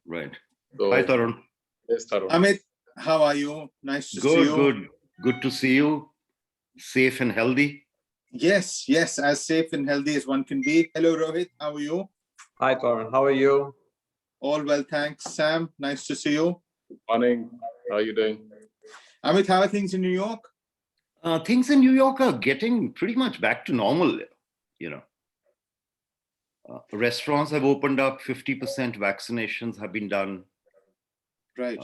Right. So, Hi, Tarun. yes, Tarun. Amit, how are you? Nice to see Good, you. good. Good to see you. Safe and healthy. Yes, as safe and healthy as one can be. Hello, Rohit. How are you? Hi, Torrin. How are you? All well, thanks. Sam, nice to see you. Morning. How are you doing? Amit, how are things in New York? Things in New York are getting pretty much back to normal. You know, restaurants have opened up. 50% vaccinations have been done. Right.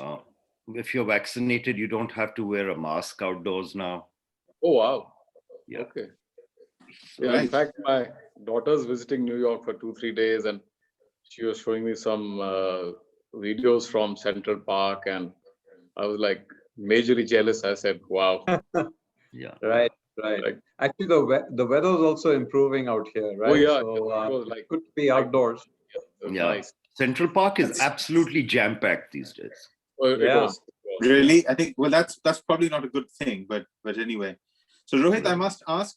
If you're vaccinated, you don't have to wear a mask outdoors now. Oh, wow. Yeah. Okay. So, Yeah, Right. in fact, my daughter's visiting New York for 2-3 days, and she was showing me some videos from Central Park, and I was like majorly jealous. I said, wow. yeah. Right. Like, Actually, the weather is also improving out here, right? oh, yeah. So It was like, good to be outdoors. it was Yeah. nice. Central Park is That's- absolutely jam-packed these days. Oh, it Yeah. was. Really? I think, well, that's probably not a good thing, but anyway. So, Rohit, I must ask,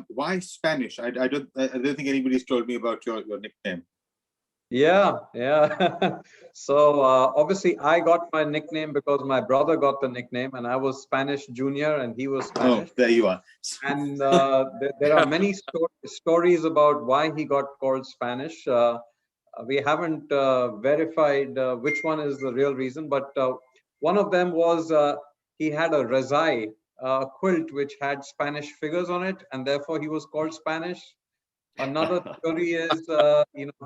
why Spanish? I don't think anybody's told me about your nickname. Yeah. So obviously, I got my nickname because my brother got the nickname, and I was Spanish Junior, and he was Spanish. Oh, there you are. And there are many stories about why he got called Spanish. We haven't verified which one is the real reason, but one of them was he had a razai quilt which had Spanish figures on it, and therefore he was called Spanish. Another theory is,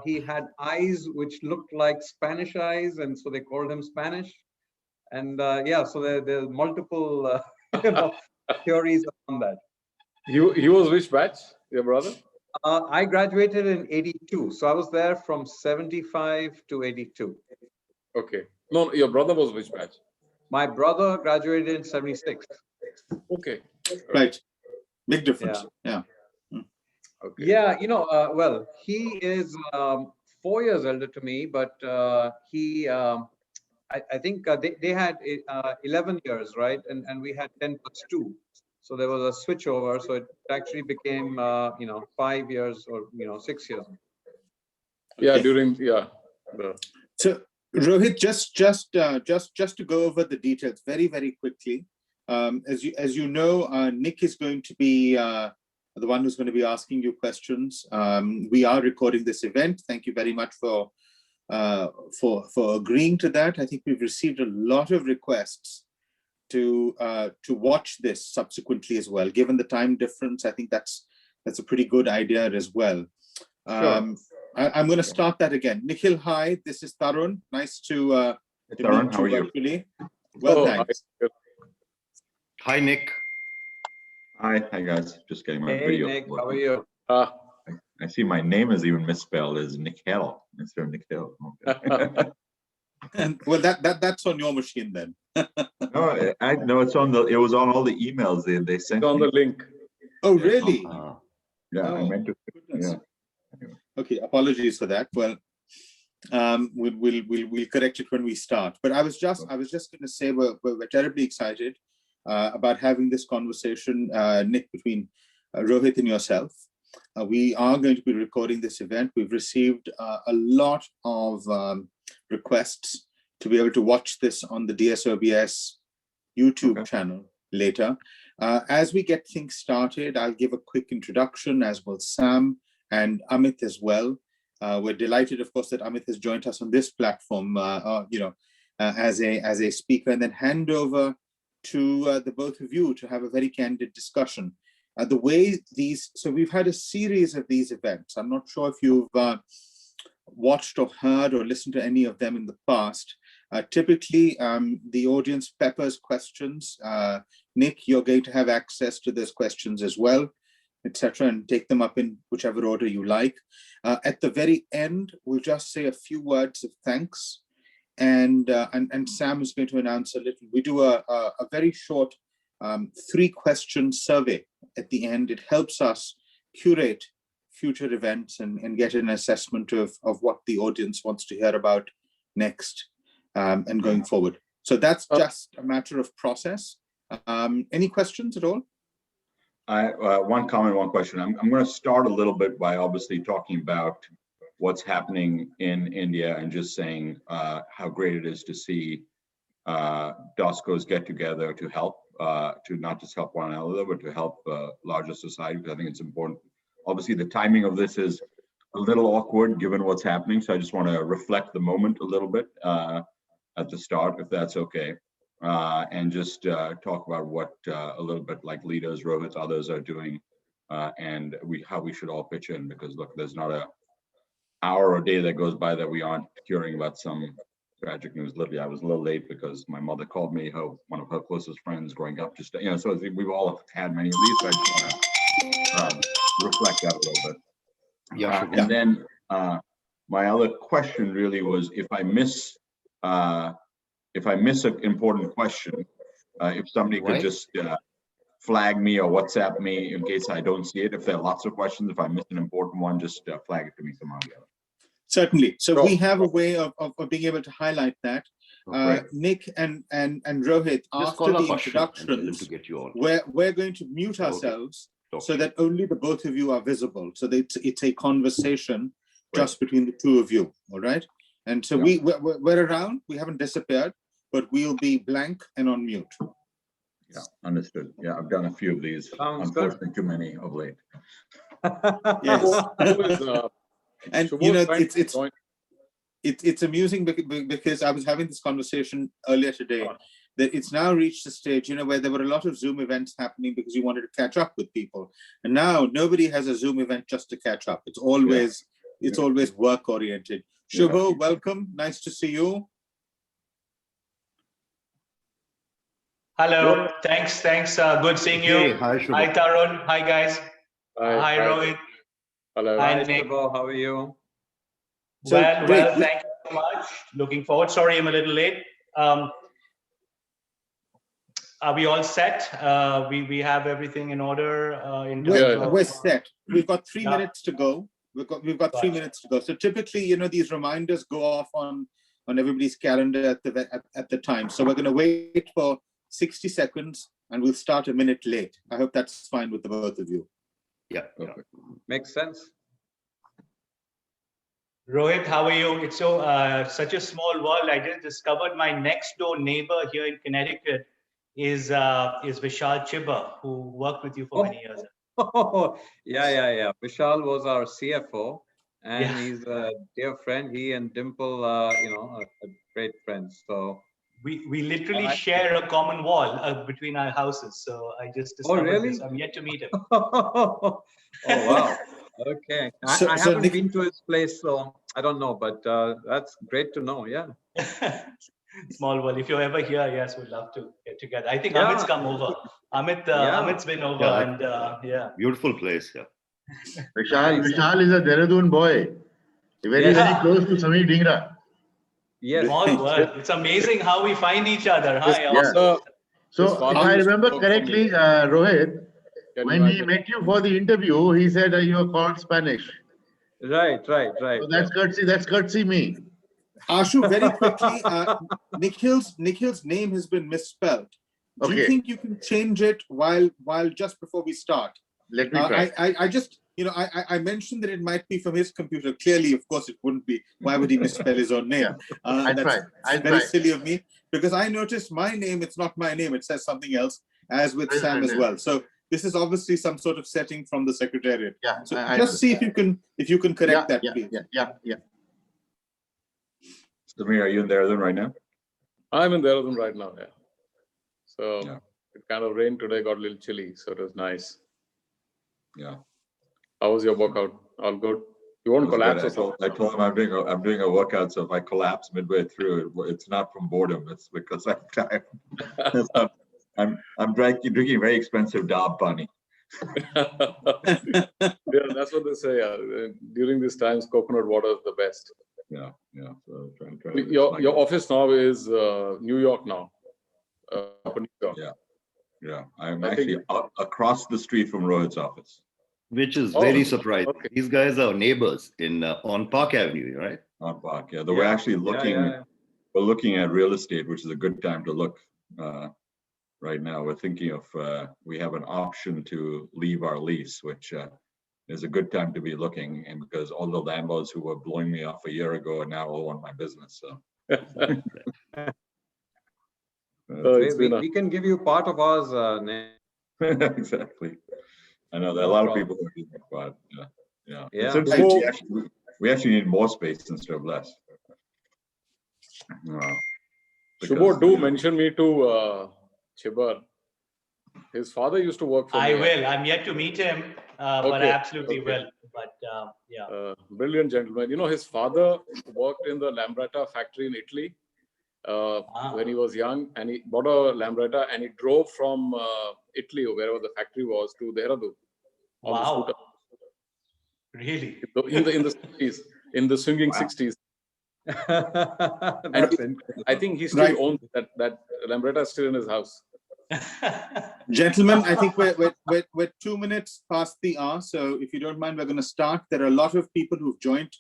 he had eyes which looked like Spanish eyes, and so they called him Spanish. And so there's multiple theories on that. He was which batch, your brother? I graduated in '82, so I was there from '75 to '82. Okay. No, your brother was which batch? My brother graduated in '76. Okay. Right. Big difference. Yeah. Okay. Yeah, well, he is 4 years elder to me, but I think they had 11 years, right? And we had 10 plus 2. So there was a switch over. So it actually became, 5 years or, 6 years. Yeah, Okay. So, Rohit, just to go over the details very, very quickly. As you know, Nick is going to be the one who's going to be asking you questions. We are recording this event. Thank you very much for agreeing to that. I think we've received a lot of requests to watch this subsequently as well. Given the time difference, I think that's a pretty good idea as well. Sure. I'm going to start that again. Nikhil, hi. This is Tarun. Nice to Tarun, meet how are you? virtually. Well, thanks. Hi, Nick. Hi guys. Just getting my Hey, video. Nick, working. how are you? I see my name is even misspelled as Nikhil instead of Nikhil. Okay. And well, that's on your machine then. No, it was on all the emails they sent It's on me. the link. Oh, really? Yeah, I Oh, meant to. goodness. Yeah. Anyway. Okay, apologies for that. Well, we'll correct it when we start. But I was just going to say we're terribly excited about having this conversation, Nick, between Rohit and yourself. We are going to be recording this event. We've received a lot of requests to be able to watch this on the DSOBS YouTube channel later. As we get things started, I'll give a quick introduction, as will Sam and Amit as well. We're delighted, of course, that Amit has joined us on this platform, as a speaker, and then hand over to the both of you to have a very candid discussion. So we've had a series of these events. I'm not sure if you've watched or heard or listened to any of them in the past. Typically, the audience peppers questions. Nick, you're going to have access to those questions as well, etc., and take them up in whichever order you like. At the very end, we'll just say a few words of thanks, and Sam is going to announce a little. We do a very short 3-question survey at the end. It helps us curate future events and get an assessment of what the audience wants to hear about next and going forward. So that's just a matter of process. Any questions at all? One comment, one question. I'm going to start a little bit by obviously talking about what's happening in India and just saying how great it is to see DOSCOs get together to help, to not just help one another, but to help larger society, because I think it's important. Obviously, the timing of this is a little awkward given what's happening. So I just want to reflect the moment a little bit at the start, if that's okay. And just talk about what a little bit like leaders, Rohit, others are doing, and how we should all pitch in, because look, there's not a hour or day that goes by that we aren't hearing about some tragic news. Literally, I was a little late because my mother called me, one of her closest friends growing up, just, you know, so we've all had many of these, so I just want to reflect that a little bit. Yeah, and then my other question really was, if I miss an important question, if somebody could just flag me or WhatsApp me in case I don't see it. If there are lots of questions, if I miss an important one, just flag it to me somehow. Certainly. So we have a way of being able to highlight that. Nick and Rohit, just after the introductions, we're going to mute ourselves so that only the both of you are visible. So that it's a conversation just between the two of you. All right. And so we're around. We haven't disappeared, but we'll be blank and on mute. Yeah, understood. Yeah, I've done a few of these. Unfortunately, too many of late. Yes. And you know, it's amusing because I was having this conversation earlier today that it's now reached a stage, you know, where there were a lot of Zoom events happening because you wanted to catch up with people, and now nobody has a Zoom event just to catch up. It's always always work oriented. Shubho, welcome. Nice to see you. Hello. Thanks. Good seeing you. Hey, hi, Shubho. Hi, Tarun. Hi, guys. Hi, Rohit. Hello. Hi, Nick. How are you? Well, thank you so much. Looking forward. Sorry, I'm a little late. Are we all set? We have everything in order. We're set. We've got 3 minutes to go. We've got 3 minutes to go. So typically, you know, these reminders go off on everybody's calendar at the time. So we're going to wait for 60 seconds and we'll start a minute late. I hope that's fine with the both of you. Yeah. Makes sense. Rohit, how are you? It's such a small world. I just discovered my next door neighbor here in Connecticut is Vishal Chibba, who worked with you for many years. Yeah. Vishal was our CFO, and he's a dear friend. He and Dimple, you know, are great friends. So we literally share a common wall between our houses. So I just discovered this. I'm yet to meet him. Oh wow. Okay. I haven't been to his place, so I don't know, but that's great to know. Yeah. Small world. If you're ever here, yes, we'd love to get together. I think Amit's come over. Amit's been over, and beautiful place. Yeah. Vishal is a Dehradun boy. Very close to Samir Dhingra. Yes. Small world. It's amazing how we find each other. Hi. So if I remember correctly, Rohit, when he met you for the interview, he said you are called Spanish. Right. So that's courtesy me. Ashu, very quickly, Nikhil's name has been misspelled. Do you think you can change it while just before we start? Let me try. I just, you know, I mentioned that it might be from his computer. Clearly, of course, it wouldn't be. Why would he misspell his own name? I'll try. Very silly of me, because I noticed my name, it's not my name. It says something else, as with Sam as well. So this is obviously some sort of setting from the secretariat. Yeah. So just see if you can correct that, please. Yeah. Samir, are you in Dehradun right now? I'm in Dehradun right now, So it kind of rained today, got a little chilly, so it was nice. Yeah. How was your workout? All good? You won't collapse or so? I told him I'm doing a workout, so if I collapse midway through, it's not from boredom, it's because I'm tired. I'm drinking very expensive dab pani. That's what they say. During these times, coconut water is the best. Yeah. So your office now is New York now. New York. Yeah. I'm actually across the street from Rohit's office. Which is very surprising. Okay. These guys are neighbors on Park Avenue, right? On Park, yeah. We're actually looking. We're looking at real estate, which is a good time to look. Right now, we're thinking of we have an option to leave our lease, which is a good time to be looking, and because all the landlords who were blowing me off a year ago are now all want my business. So we can give you part of ours, Nick. exactly. I know there are a lot of people who do that, but yeah. We actually need more space instead of less. Shubho, do mention me to Chibar. His father used to work for me. I will. I'm yet to meet him, but I absolutely will. But yeah. Brilliant gentleman. You know, his father worked in the Lambretta factory in Italy when he was young, and he bought a Lambretta and he drove from Italy or wherever the factory was to Dehradun on the scooter. Really? In the 60s, in the swinging 60s. And I think he still owns that Lambretta is still in his house. Gentlemen, I think we're 2 minutes past the hour, so if you don't mind, we're going to start. There are a lot of people who've joined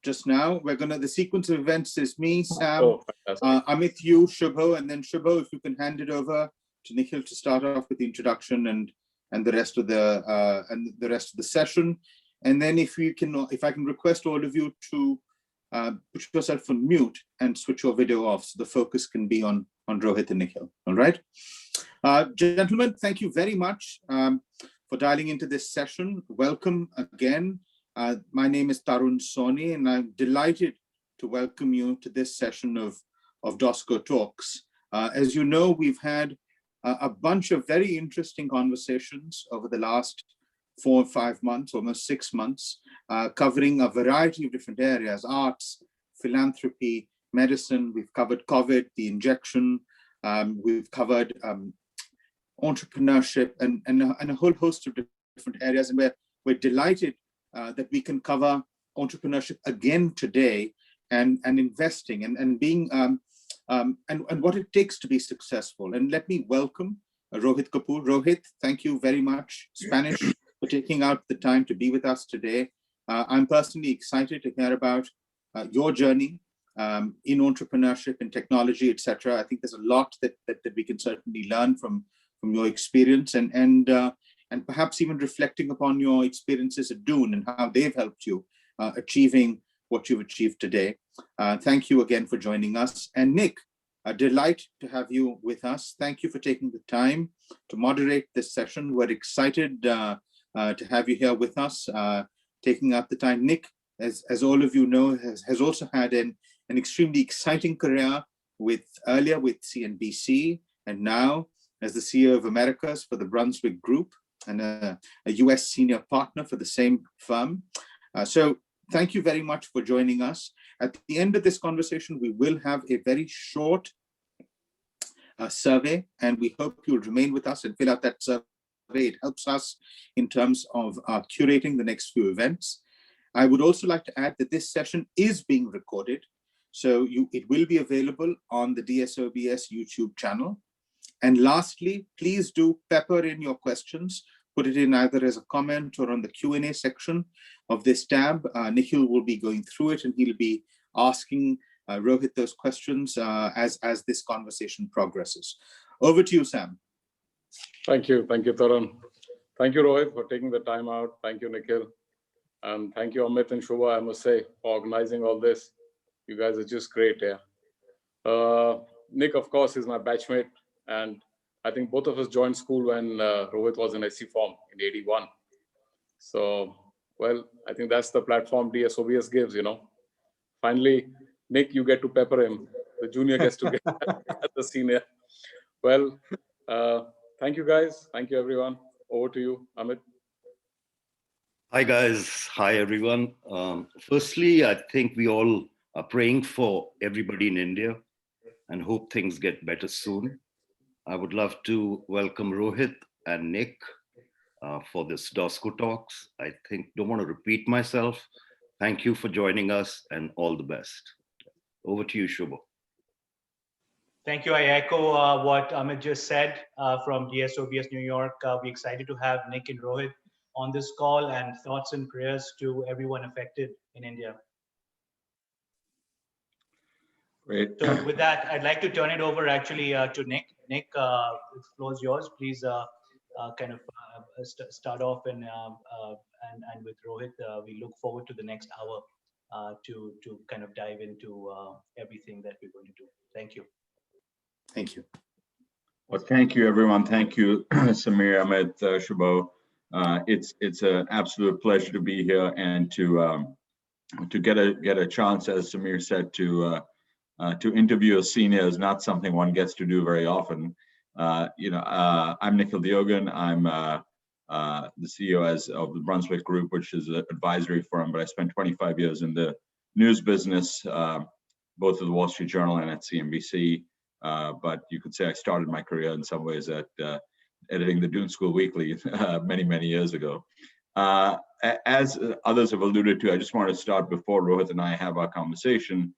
just now. The sequence of events is me, Sam, Amit, you, Shubho, and then Shubho, if you can hand it over to Nikhil to start off with the introduction and the rest of the session. And then if I can request all of you to put yourself on mute and switch your video off so the focus can be on Rohit and Nikhil. All right. Gentlemen, thank you very much for dialing into this session. Welcome again. My name is Tarun Soni, and I'm delighted to welcome you to this session of DOSCOTalks. As you know, we've had a bunch of very interesting conversations over the last 4 or 5 months, almost 6 months, covering a variety of different areas: arts, philanthropy, medicine. We've covered COVID, the injection. We've covered entrepreneurship and a whole host of different areas. And we're delighted that we can cover entrepreneurship again today and investing and being and what it takes to be successful. And let me welcome Rohit Kapoor. Rohit, thank you very much, Spanish, for taking out the time to be with us today. I'm personally excited to hear about your journey in entrepreneurship, in technology, etc. I think there's a lot that we can certainly learn from your experience and perhaps even reflecting upon your experiences at Dune and how they've helped you achieving what you've achieved today. Thank you again for joining us. And Nick, a delight to have you with us. Thank you for taking the time to moderate this session. We're excited to have you here with us, taking up the time. Nick, as all of you know, has also had an extremely exciting career earlier with CNBC and now as the CEO of Americas for the Brunswick Group and a US senior partner for the same firm. So thank you very much for joining us. At the end of this conversation, we will have a very short survey, and we hope you'll remain with us and fill out that survey. It helps us in terms of curating the next few events. I would also like to add that this session is being recorded, so it will be available on the DSOBS YouTube channel. And lastly, please do pepper in your questions. Put it in either as a comment or on the Q&A section of this tab. Nikhil will be going through it and he'll be asking Rohit those questions as this conversation progresses. Over to you, Sam. Thank you, Tarun. Thank you, Rohit, for taking the time out. Thank you, Nikhil. And thank you, Amit and Shubha, I must say, for organizing all this. You guys are just great, yeah. Nick, of course, is my batchmate. And I think both of us joined school when Rohit was in SC Form in 81. So, well, I think that's the platform DSOBS gives, you know. Finally, Nick, you get to pepper him. The junior gets to get at the senior. Well, thank you, guys. Thank you, everyone. Over to you, Amit. Hi, guys. Hi, everyone. Firstly, I think we all are praying for everybody in India and hope things get better soon. I would love to welcome Rohit and Nick for this DOSCOTalks. I don't want to repeat myself. Thank you for joining us and all the best. Over to you, Shubho. Thank you. I echo what Amit just said from DSOBS New York. We're excited to have Nick and Rohit on this call, and thoughts and prayers to everyone affected in India. Great. So with that, I'd like to turn it over actually to Nick. Nick, the floor is yours. Please kind of start off and with Rohit, we look forward to the next hour to kind of dive into everything that we're going to do. Thank you. Thank you. Well, thank you, everyone. Thank you, Samir, Amit, Shubho. It's an absolute pleasure to be here and to get a chance, as Samir said, to interview a senior is not something one gets to do very often. I'm Nikhil Diogan. I'm the CEO of the Brunswick Group, which is an advisory firm, but I spent 25 years in the news business, both at the Wall Street Journal and at CNBC. But you could say I started my career in some ways at editing the Dune School Weekly many, many years ago. As others have alluded to, I just want to start before Rohit and I have our conversation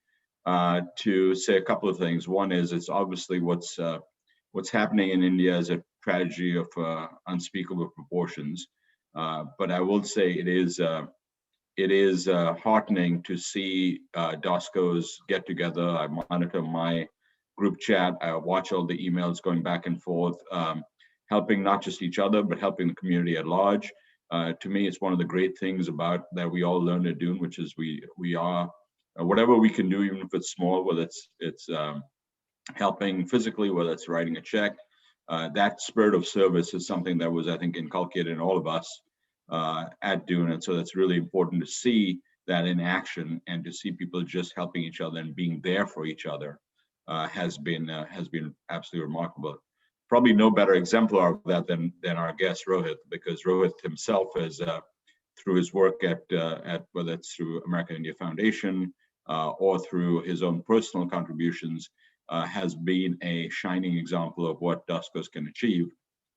to say a couple of things. One is it's obviously what's happening in India is a tragedy of unspeakable proportions. But I will say it is heartening to see DOSCOs get together. I monitor my group chat. I watch all the emails going back and forth, helping not just each other, but helping the community at large. To me, it's one of the great things about that we all learn to do, which is we are whatever we can do, even if it's small, whether it's helping physically, whether it's writing a check. That spirit of service is something that was, I think, inculcated in all of us at Dune, and so that's really important to see that in action and to see people just helping each other and being there for each other. Has been absolutely remarkable. Probably no better exemplar of that than our guest Rohit, because Rohit himself has, through his work at whether it's through American India Foundation or through his own personal contributions, has been a shining example of what DOSCOs can achieve.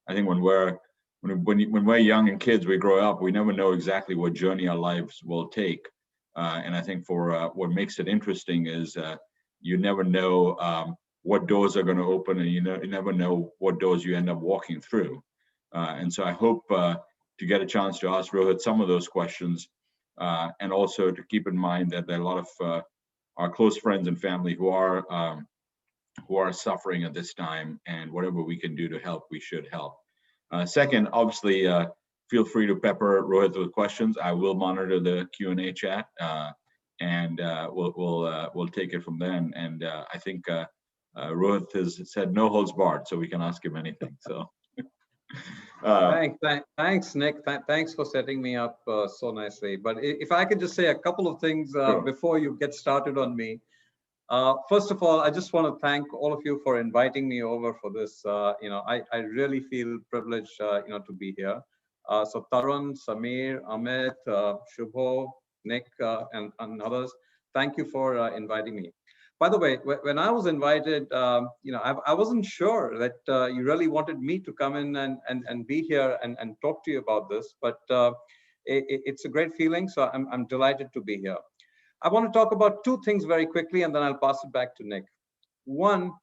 I think when we're young and kids, we grow up, we never know exactly what journey our lives will take, and I think for what makes it interesting is. You never know what doors are going to open, and you never know what doors you end up walking through. And so I hope to get a chance to ask Rohit some of those questions, and also to keep in mind that there are a lot of our close friends and family who are suffering at this time, and whatever we can do to help, we should help. Second, obviously, feel free to pepper Rohit with questions. I will monitor the Q&A chat. And we'll take it from then. And I think Rohit has said no holds barred, so we can ask him anything. So thanks, Nick. Thanks for setting me up so nicely. But if I could just say a couple of things sure. Before you get started on me. First of all, I just want to thank all of you for inviting me over for this. I really feel privileged, to be here. So Tarun, Samir, Amit, Shubho, Nick, and others, thank you for inviting me. By the way, when I was invited, I wasn't sure that you really wanted me to come in and be here and talk to you about this, but it's a great feeling, so I'm delighted to be here. I want to talk about two things very quickly, and then I'll pass it back to Nick. One,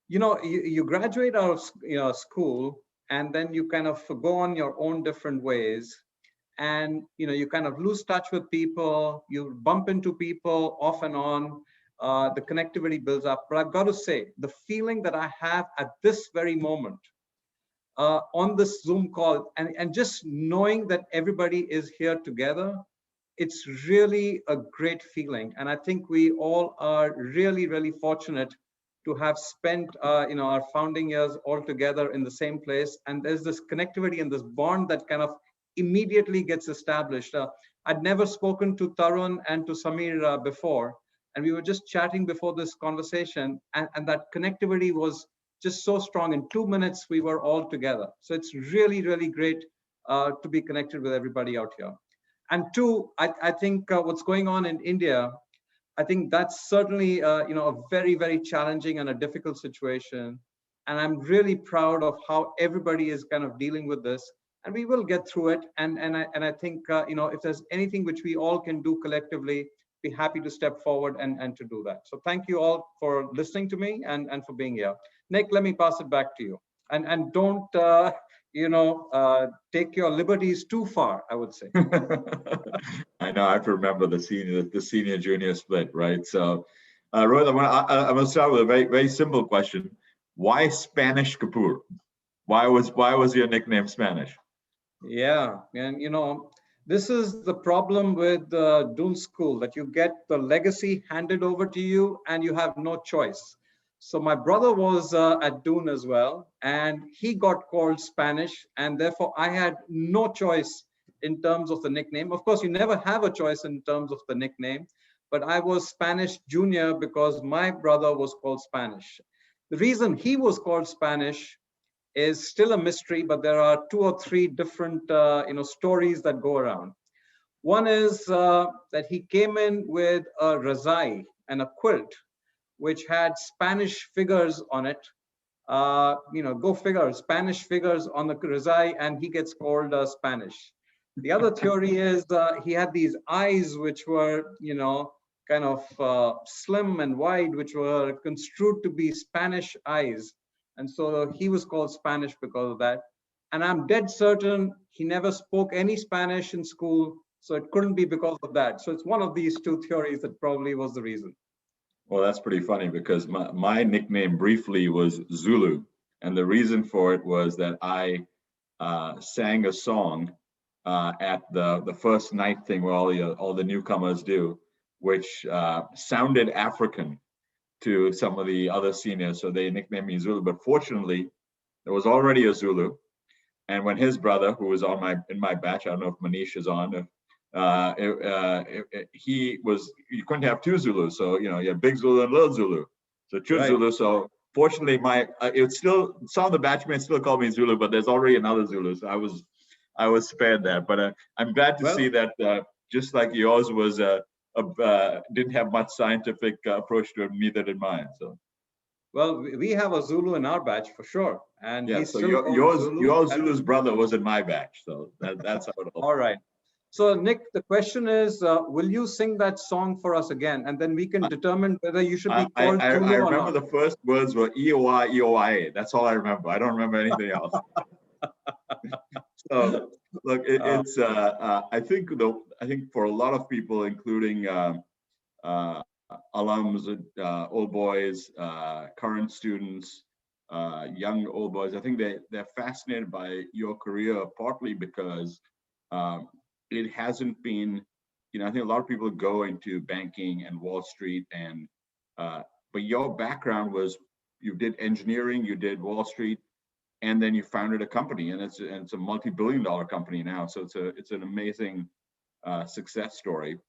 you graduate out of school, and then you kind of go on your own different ways. And you kind of lose touch with people, you bump into people off and on, the connectivity builds up. But I've got to say, the feeling that I have at this very moment on this Zoom call, and just knowing that everybody is here together, it's really a great feeling. And I think we all are really, really fortunate to have spent our founding years all together in the same place. And there's this connectivity and this bond that kind of immediately gets established. I'd never spoken to Tarun and to Samir before, and we were just chatting before this conversation, and that connectivity was just so strong. In 2 minutes, we were all together. So it's really, really great to be connected with everybody out here. And two, I think what's going on in India, I think that's certainly a very, very challenging and a difficult situation. And I'm really proud of how everybody is kind of dealing with this. And we will get through it. And I think, if there's anything which we all can do collectively, be happy to step forward and to do that. So thank you all for listening to me and for being here. Nick, let me pass it back to you. And don't, take your liberties too far, I would say. I know, I have to remember the senior junior split, right? So, Rohit, I'm going to start with a very, very simple question. Why Spanish Kapoor? Why was your nickname Spanish? Yeah, and this is the problem with dual school, that you get the legacy handed over to you and you have no choice. So my brother was at Doon as well, and he got called Spanish, and therefore I had no choice in terms of the nickname. Of course, you never have a choice in terms of the nickname, but I was Spanish Junior because my brother was called Spanish. The reason he was called Spanish is still a mystery, but there are 2 or 3 different stories that go around. One is that he came in with a razai and a quilt which had Spanish figures on it. Go figure, Spanish figures on the razai, and he gets called Spanish. The other theory is he had these eyes which were kind of slim and wide, which were construed to be Spanish eyes. And so he was called Spanish because of that. And I'm dead certain he never spoke any Spanish in school, so it couldn't be because of that. So it's one of these 2 theories that probably was the reason. Well, that's pretty funny because my nickname briefly was Zulu. And the reason for it was that I sang a song at the first night thing where all the newcomers do, which sounded African to some of the other seniors, so they nicknamed me Zulu. But fortunately, there was already a Zulu, and when his brother, who was in my batch, I don't know if Manish is on, he was, you couldn't have 2 Zulus, so you had Big Zulu and Little Zulu, so two right. Zulu. So fortunately, it's still, some of the batchmates still call me Zulu, but there's already another Zulu, so I was spared that. But I'm glad to see that just like yours was didn't have much scientific approach to it, neither did mine. So, well, we have a Zulu in our batch for sure, and yeah. He's So still your Zulu's brother was in my batch, so that's how it all. All right. So Nick, the question is, will you sing that song for us again, and then we can determine whether you should be called Zulu or not. I remember the first words were EOI, EOIA. That's all I remember. I don't remember anything else. So look, it's I think for a lot of people, including alums, old boys, current students, young old boys, I think they're fascinated by your career, partly because it hasn't been, I think a lot of people go into banking and Wall Street, and but your background was, you did engineering, you did Wall Street, and then you founded a company, and it's a multi-billion-dollar company now. So it's an amazing success story.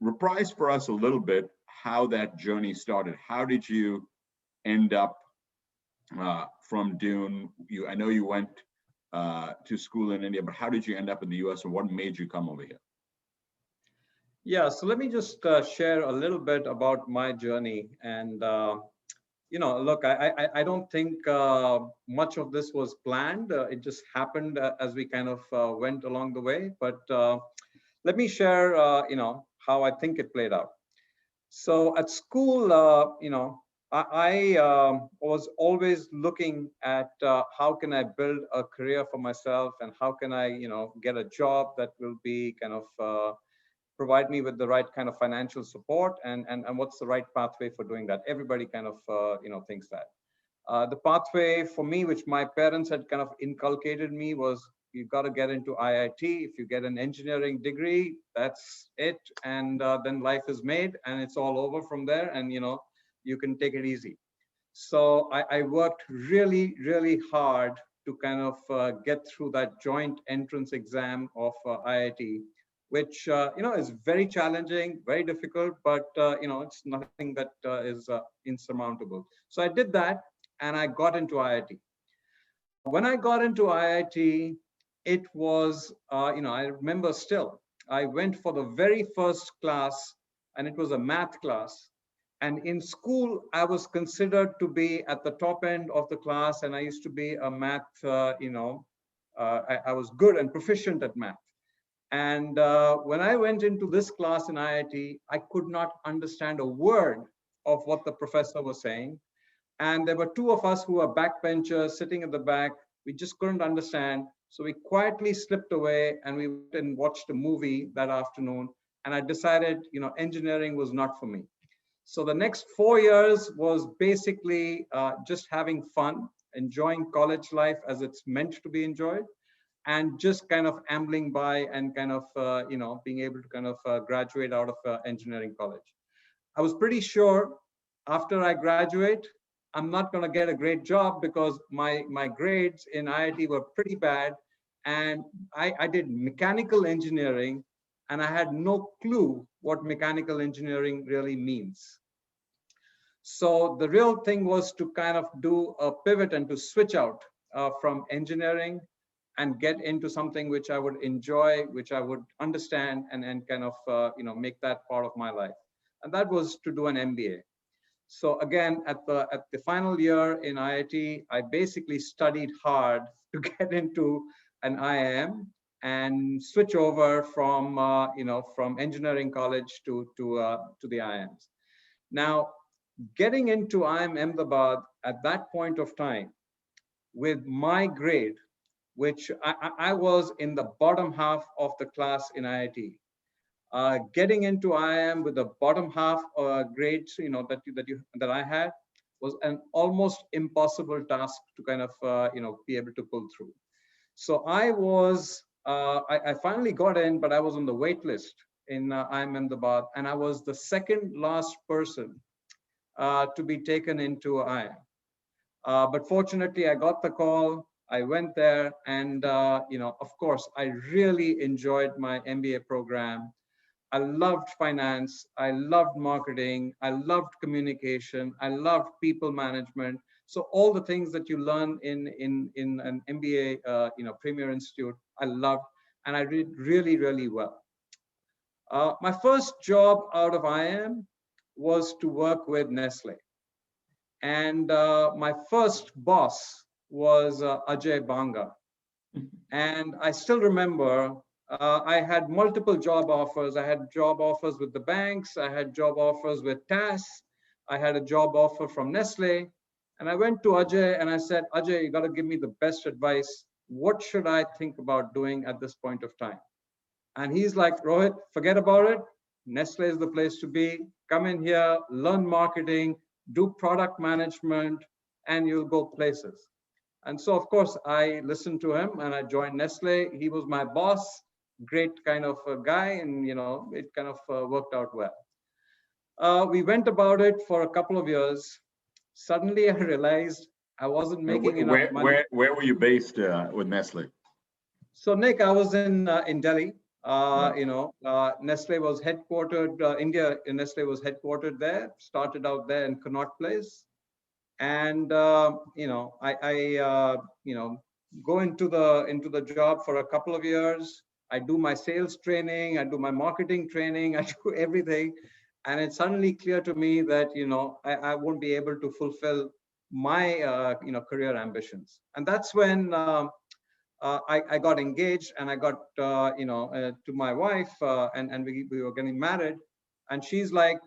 Reprise for us a little bit how that journey started. How did you end up from Doon? I know you went to school in India, but how did you end up in the US, or what made you come over here? Yeah, so let me just share a little bit about my journey. And look, I don't think much of this was planned. It just happened as we kind of went along the way. But let me share, how I think it played out. So at school, I was always looking at how can I build a career for myself, and how can I, get a job that will be kind of provide me with the right kind of financial support, and what's the right pathway for doing that. Everybody kind of thinks that. The pathway for me, which my parents had kind of inculcated me, was you've got to get into IIT. If you get an engineering degree, that's it, and then life is made, and it's all over from there, and you can take it easy. So I worked really, really hard to kind of get through that joint entrance exam of IIT, which is very challenging, very difficult, but it's nothing that is insurmountable. So I did that, and I got into IIT. When I got into IIT, it was, I remember still, I went for the very first class, and it was a math class. And in school, I was considered to be at the top end of the class, and I used to be a math, I was good and proficient at math. And when I went into this class in IIT, I could not understand a word of what the professor was saying. And there were 2 of us who were backbenchers sitting at the back. We just couldn't understand. So we quietly slipped away, and we went and watched a movie that afternoon. And I decided, engineering was not for me. So the next 4 years was basically just having fun. enjoying college life as it's meant to be enjoyed, and just kind of ambling by and kind of, being able to kind of graduate out of engineering college. I was pretty sure after I graduate, I'm not going to get a great job because my grades in IIT were pretty bad. And I did mechanical engineering, and I had no clue what mechanical engineering really means. So the real thing was to kind of do a pivot and to switch out from engineering and get into something which I would enjoy, which I would understand, and kind of make that part of my life. And that was to do an MBA. So again, at the final year in IIT, I basically studied hard to get into an IIM and switch over from from engineering college to the IIMs. Now, getting into IIM Ahmedabad at that point of time, with my grade, which I was in the bottom half of the class in IIT, getting into IIM with the bottom half grades, that I had, was an almost impossible task to kind of be able to pull through. So I finally got in, but I was on the wait list in IIM Ahmedabad, and I was the second last person to be taken into IIM. But fortunately, I got the call. I went there, and of course, I really enjoyed my MBA program. I loved finance. I loved marketing. I loved communication. I loved people management. So all the things that you learn in an MBA, Premier Institute, I loved, and I did really, really well. My first job out of IIM was to work with Nestle, and my first boss was Ajay Banga, and I still remember. I had multiple job offers. I had job offers with the banks. I had job offers with TAS. I had a job offer from Nestle. And I went to Ajay and I said, Ajay, you got to give me the best advice. What should I think about doing at this point of time? And he's like, Rohit, forget about it. Nestle is the place to be. Come in here, learn marketing, do product management, and you'll go places. And so, of course, I listened to him and I joined Nestle. He was my boss. Great kind of a guy, and it kind of worked out well. We went about it for a couple of years. Suddenly I realized I wasn't making enough money. Where were you based with Nestle? So Nick, I was in Delhi. Nestle was headquartered, India, Nestle was headquartered there, started out there in Connaught Place. And I go into the job for a couple of years. I do my sales training, I do my marketing training, I do everything. And it's suddenly clear to me that, I won't be able to fulfill my, career ambitions. And that's when I got engaged, and I got, to my wife, and we were getting married. And she's like,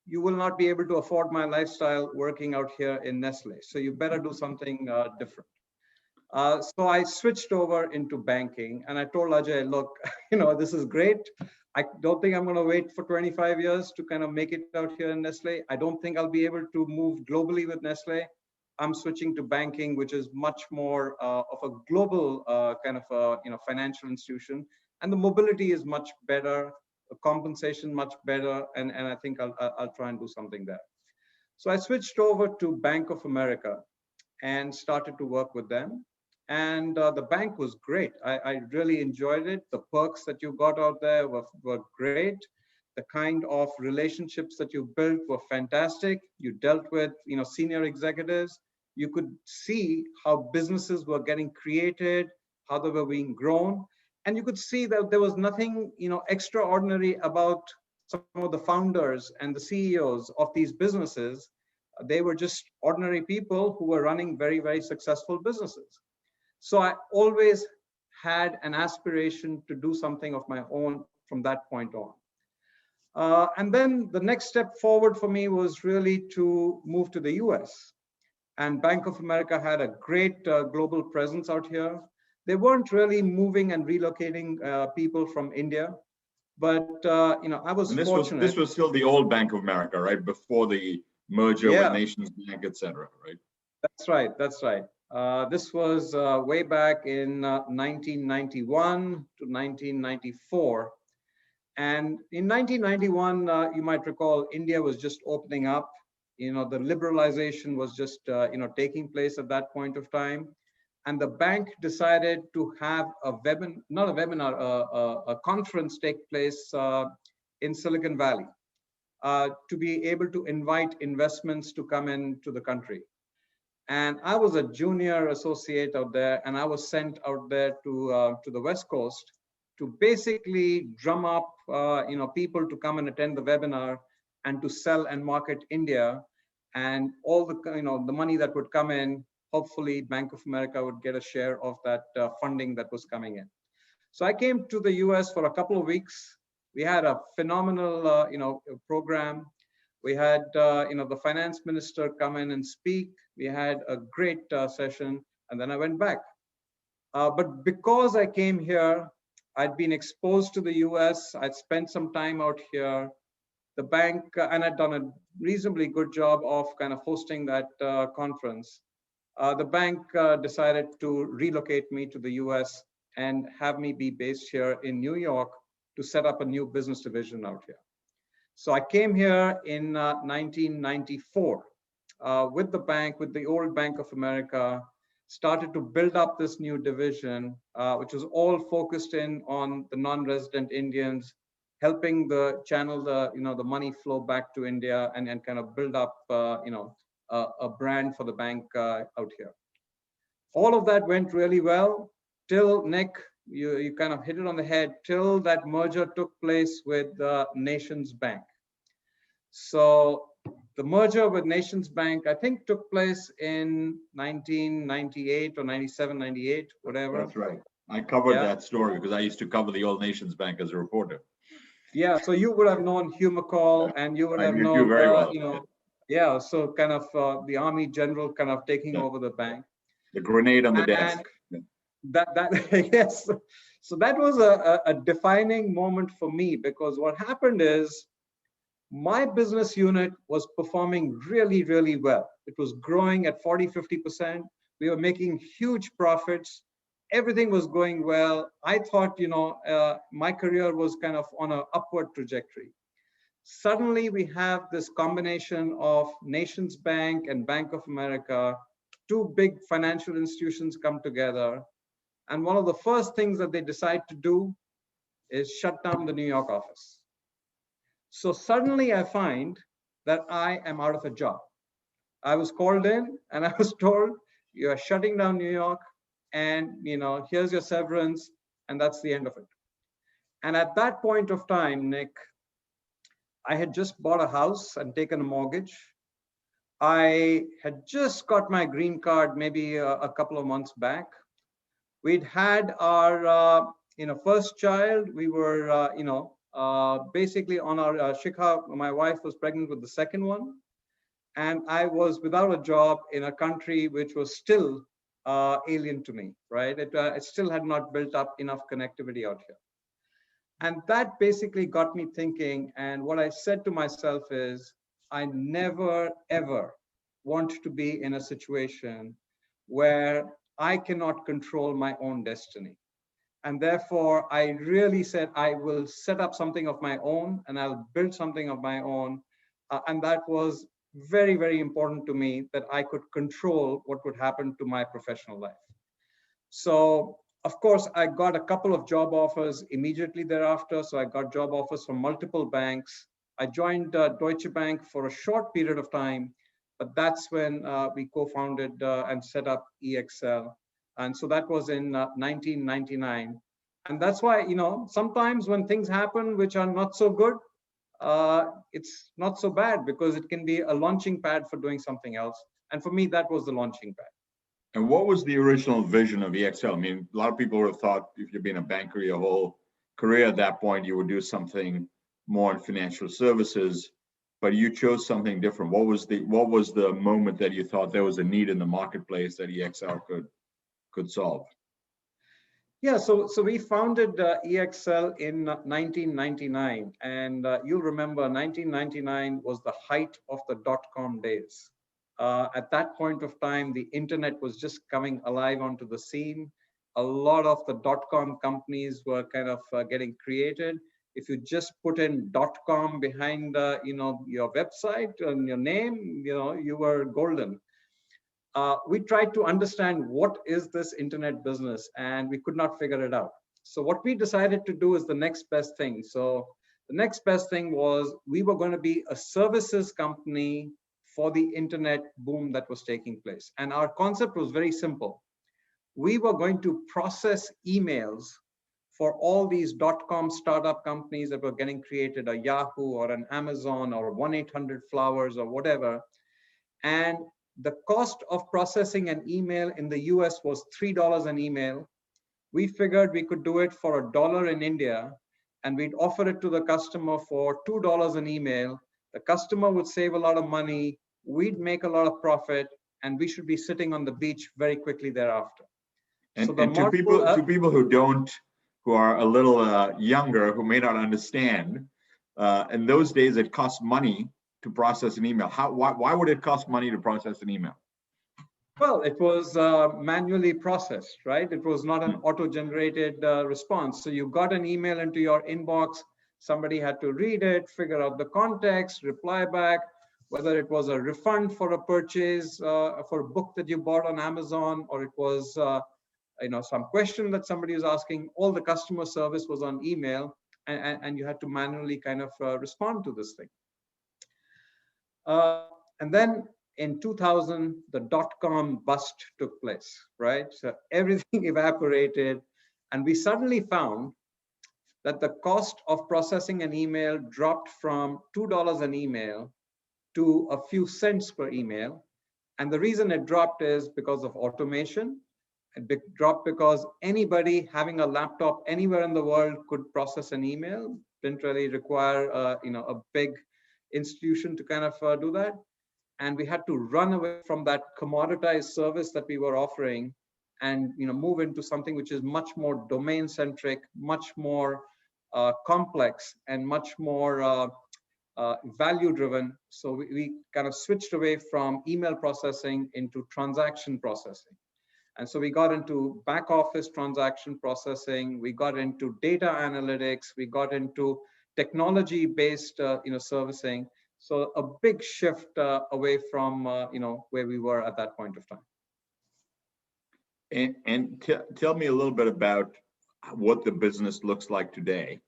you will not be able to afford my lifestyle working out here in Nestle. So you better do something different. So I switched over into banking, and I told Ajay, look, this is great. I don't think I'm going to wait for 25 years to kind of make it out here in Nestle. I don't think I'll be able to move globally with Nestle. I'm switching to banking, which is much more of a global kind of financial institution, and the mobility is much better, the compensation much better, and I think I'll try and do something there. So I switched over to Bank of America and started to work with them. And the bank was great. I really enjoyed it. The perks that you got out there were great. The kind of relationships that you built were fantastic. You dealt with senior executives. You could see how businesses were getting created, how they were being grown. And you could see that there was nothing extraordinary about some of the founders and the CEOs of these businesses. They were just ordinary people who were running very, very successful businesses. So I always had an aspiration to do something of my own from that point on. And then the next step forward for me was really to move to the US. And Bank of America had a great global presence out here. They weren't really moving and relocating people from India. But, I was fortunate. This was still the old Bank of America, right? Before the merger with Nations Bank, et cetera, right? That's right. That's right. This was way back in 1991 to 1994. And in 1991, you might recall, India was just opening up. You know, the liberalization was just, taking place at that point of time. And the bank decided to have a not a webinar, a conference take place in Silicon Valley to be able to invite investments to come into the country. And I was a junior associate out there, and I was sent out there to the West Coast to basically drum up people to come and attend the webinar and to sell and market India, and all the the money that would come in. Hopefully, Bank of America would get a share of that funding that was coming in. So I came to the US for a couple of weeks. We had a phenomenal program. We had the finance minister come in and speak. We had a great session, and then I went back. But because I came here, I'd been exposed to the US. I'd spent some time out here. The bank, and I'd done a reasonably good job of kind of hosting that conference. The bank decided to relocate me to the US and have me be based here in New York to set up a new business division out here. So I came here in 1994 with the bank, with the old Bank of America, started to build up this new division, which was all focused in on the non-resident Indians, helping the channel the money flow back to India and kind of build up a brand for the bank out here. All of that went really well till Nick, you kind of hit it on the head, till that merger took place with Nations Bank. So the merger with Nations Bank, I think, took place in 1998 or 97, 98, whatever. That's right. I covered that story because I used to cover the old Nations Bank as a reporter. Yeah, so you would have known Hugh McCall, and you would have known, very well. Yeah, so kind of the Army general kind of taking over the bank. The grenade on the desk. Yes. So that was a defining moment for me, because what happened is my business unit was performing really, really well. It was growing at 40, 50%. We were making huge profits. Everything was going well. I thought, my career was kind of on an upward trajectory. Suddenly we have this combination of Nations Bank and Bank of America, two big financial institutions come together. And one of the first things that they decide to do is shut down the New York office. So suddenly I find that I am out of a job. I was called in and I was told, you are shutting down New York, and here's your severance, and that's the end of it. And at that point of time, Nick, I had just bought a house and taken a mortgage. I had just got my green card maybe a couple of months back. We'd had our first child. We were basically on our shikha. My wife was pregnant with the second one, and I was without a job in a country which was still alien to me, right? It still had not built up enough connectivity out here. And that basically got me thinking, and what I said to myself is, I never, ever want to be in a situation where I cannot control my own destiny. And therefore, I really said, I will set up something of my own, and I'll build something of my own. And that was very, very important to me, that I could control what would happen to my professional life. So, of course, I got a couple of job offers immediately thereafter. So I got job offers from multiple banks. I joined Deutsche Bank for a short period of time, but that's when we co-founded and set up EXL. And so that was in 1999. And that's why, sometimes when things happen which are not so good, it's not so bad, because it can be a launching pad for doing something else. And for me, that was the launching pad. And what was the original vision of EXL? I mean, a lot of people would have thought if you've been a banker your whole career at that point, you would do something more in financial services, but you chose something different. What was the moment that you thought there was a need in the marketplace that EXL could solve? Yeah, so we founded EXL in 1999, and you'll remember 1999 was the height of the dot-com days. At that point of time, the internet was just coming alive onto the scene. A lot of the .com companies were kind of getting created. If you just put in .com behind your website and your name, you were golden. We tried to understand what is this internet business, and we could not figure it out. So what we decided to do is the next best thing. So the next best thing was we were going to be a services company for the internet boom that was taking place. And our concept was very simple. We were going to process emails for all these .com startup companies that were getting created, a Yahoo or an Amazon or 1-800-Flowers or whatever. And the cost of processing an email in the US was $3 an email. We figured we could do it for $1 in India, and we'd offer it to the customer for $2 an email. The customer would save a lot of money, we'd make a lot of profit, and we should be sitting on the beach very quickly thereafter. And, so and to people who are a little younger, who may not understand, in those days it cost money to process an email. Why would it cost money to process an email? Well, it was manually processed, right? It was not an auto-generated response. So you got an email into your inbox, somebody had to read it, figure out the context, reply back, whether it was a refund for a purchase for a book that you bought on Amazon, or it was some question that somebody was asking. All the customer service was on email, and you had to manually kind of respond to this thing. And then in 2000, the .com bust took place, right? So everything evaporated, and we suddenly found that the cost of processing an email dropped from $2 an email to a few cents per email. And the reason it dropped is because of automation. It dropped because anybody having a laptop anywhere in the world could process an email. Didn't really require a big institution to kind of do that. And we had to run away from that commoditized service that we were offering and move into something which is much more domain centric, much more complex, and much more value driven. So we kind of switched away from email processing into transaction processing. And so we got into back office transaction processing, we got into data analytics, we got into technology based servicing. So a big shift away from where we were at that point of time. And tell me a little bit about what the business looks like today,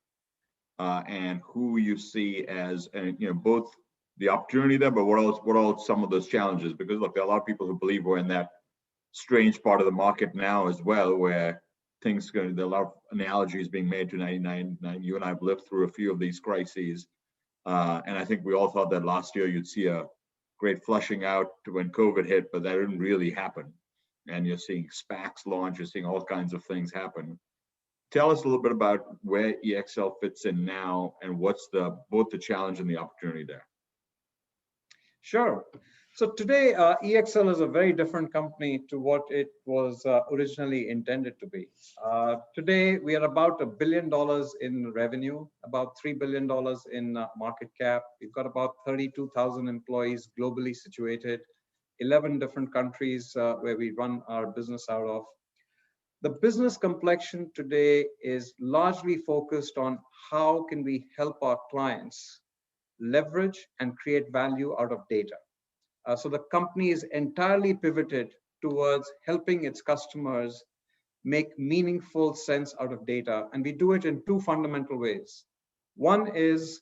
and who you see as, both the opportunity there, but what are some of those challenges? Because look, there are a lot of people who believe we're in that strange part of the market now as well, where there are a lot of analogies being made to 99. You and I have lived through a few of these crises. And I think we all thought that last year you'd see a great flushing out when COVID hit, but that didn't really happen. And you're seeing SPACs launch, you're seeing all kinds of things happen. Tell us a little bit about where EXL fits in now, and what's both the challenge and the opportunity there. Sure. So today, EXL is a very different company to what it was originally intended to be. Today, we are about $1 billion in revenue, about $3 billion in market cap. We've got about 32,000 employees globally situated, 11 different countries where we run our business out of. The business complexion today is largely focused on how can we help our clients leverage and create value out of data. So the company is entirely pivoted towards helping its customers make meaningful sense out of data. And we do it in two fundamental ways. One is,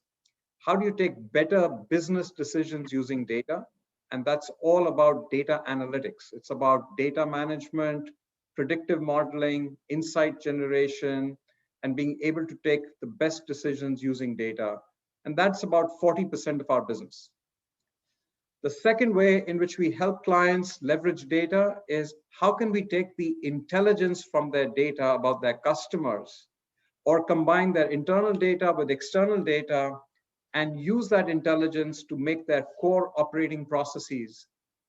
how do you take better business decisions using data? And that's all about data analytics. It's about data management, predictive modeling, insight generation, and being able to take the best decisions using data. And that's about 40% of our business. The second way in which we help clients leverage data is, how can we take the intelligence from their data about their customers, or combine their internal data with external data and use that intelligence to make their core operating processes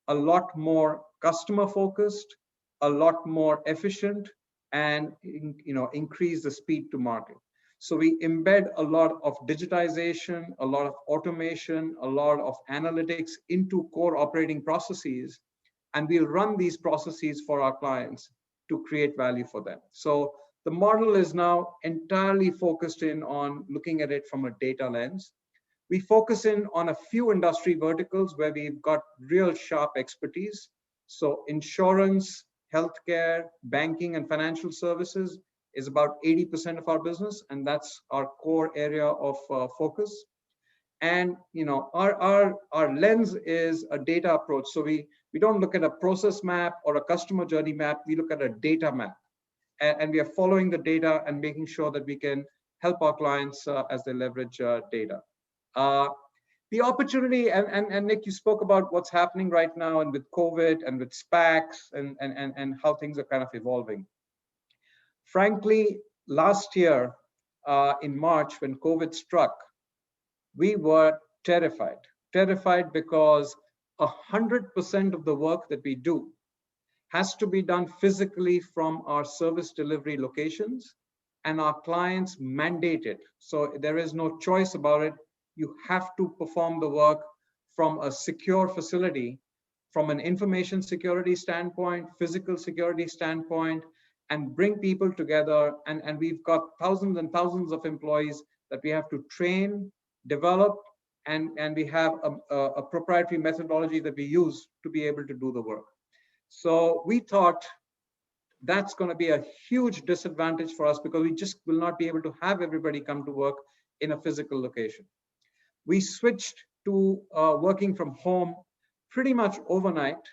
a lot more customer focused, a lot more efficient, and increase the speed to market. So we embed a lot of digitization, a lot of automation, a lot of analytics into core operating processes, and we'll run these processes for our clients to create value for them. So the model is now entirely focused in on looking at it from a data lens. We focus in on a few industry verticals where we've got real sharp expertise. So insurance, healthcare, banking, and financial services is about 80% of our business, and that's our core area of focus. And our lens is a data approach. So we don't look at a process map or a customer journey map. We look at a data map, and we are following the data and making sure that we can help our clients as they leverage data. The opportunity, and Nick, you spoke about what's happening right now and with COVID and with SPACs and how things are kind of evolving. Frankly, last year in March, when COVID struck, we were terrified because 100% of the work that we do has to be done physically from our service delivery locations, and our clients mandate it. So there is no choice about it. You have to perform the work from a secure facility, from an information security standpoint, physical security standpoint, and bring people together. And we've got thousands and thousands of employees that we have to train, develop, and we have a proprietary methodology that we use to be able to do the work. So we thought that's going to be a huge disadvantage for us because we just will not be able to have everybody come to work in a physical location. We switched to working from home pretty much overnight,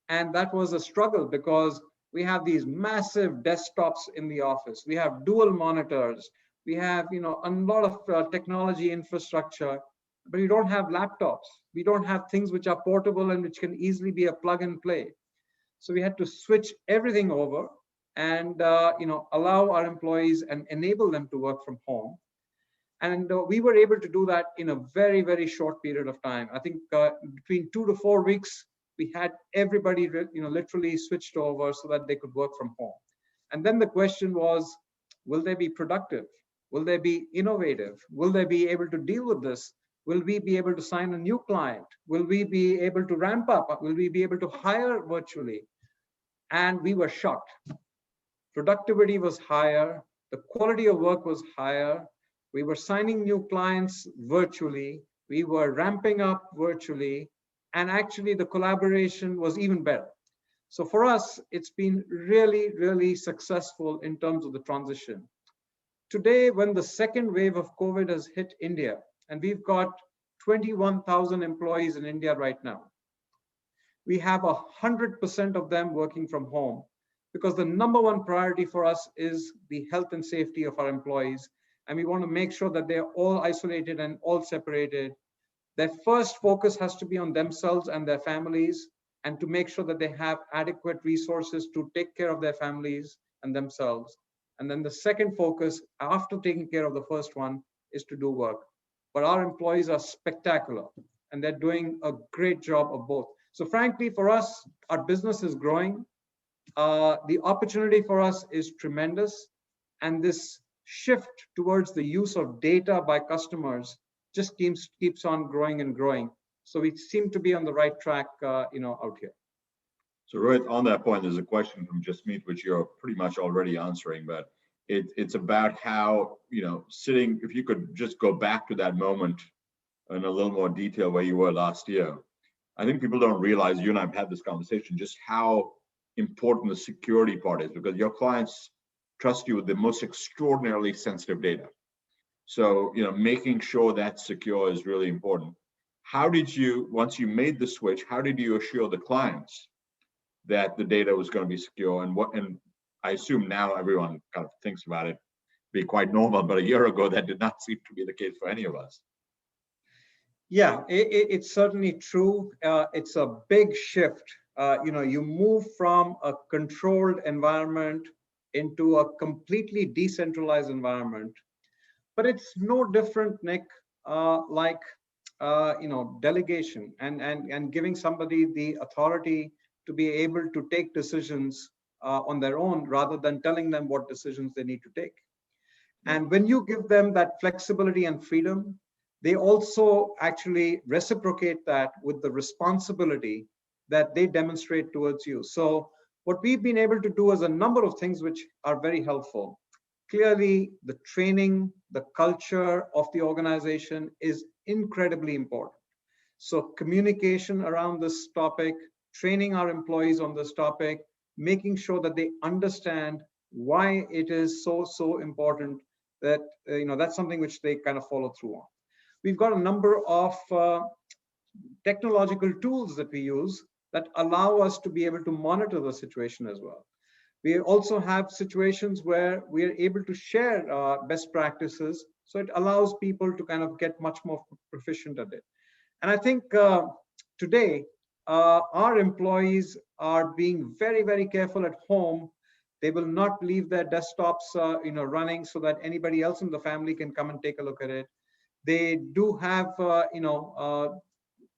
and that was a struggle because we have these massive desktops in the office. We have dual monitors. We have, a lot of technology infrastructure, but we don't have laptops. We don't have things which are portable and which can easily be a plug and play. So we had to switch everything over and, allow our employees and enable them to work from home. And we were able to do that in a very, very short period of time. I think between 2 to 4 weeks, we had everybody, literally switched over so that they could work from home. And then the question was, will they be productive? Will they be innovative? Will they be able to deal with this? Will we be able to sign a new client? Will we be able to ramp up? Will we be able to hire virtually? And we were shocked. Productivity was higher. The quality of work was higher. We were signing new clients virtually. We were ramping up virtually. And actually, the collaboration was even better. So for us, it's been really, really successful in terms of the transition. Today, when the second wave of COVID has hit India, and we've got 21,000 employees in India right now, we have 100% of them working from home because the number one priority for us is the health and safety of our employees. And we want to make sure that they're all isolated and all separated. Their first focus has to be on themselves and their families, and to make sure that they have adequate resources to take care of their families and themselves. And then the second focus, after taking care of the first one, is to do work. But our employees are spectacular, and they're doing a great job of both. So frankly, for us, our business is growing. The opportunity for us is tremendous. And this shift towards the use of data by customers just keeps on growing and growing. So we seem to be on the right track, out here. So Rohit, on that point, there's a question from Jasmeet, which you're pretty much already answering, but it's about how, sitting, if you could just go back to that moment in a little more detail where you were last year. I think people don't realize, you and I've had this conversation, just how important the security part is, because your clients trust you with the most extraordinarily sensitive data. So, making sure that's secure is really important. How did you, once you made the switch, how did you assure the clients that the data was going to be secure? And I assume now everyone kind of thinks about it be quite normal, but a year ago that did not seem to be the case for any of us. Yeah, it's certainly true. It's a big shift. You move from a controlled environment into a completely decentralized environment. But it's no different, Nick, like delegation and giving somebody the authority to be able to take decisions on their own rather than telling them what decisions they need to take. And when you give them that flexibility and freedom, they also actually reciprocate that with the responsibility that they demonstrate towards you. So what we've been able to do is a number of things which are very helpful. Clearly, the training, the culture of the organization is incredibly important. So communication around this topic, training our employees on this topic, making sure that they understand why it is so important, that that's something which they kind of follow through on. We've got a number of technological tools that we use that allow us to be able to monitor the situation as well. We also have situations where we are able to share best practices, so it allows people to kind of get much more proficient at it. And I think today, our employees are being very careful at home. They will not leave their desktops running so that anybody else in the family can come and take a look at it. They do have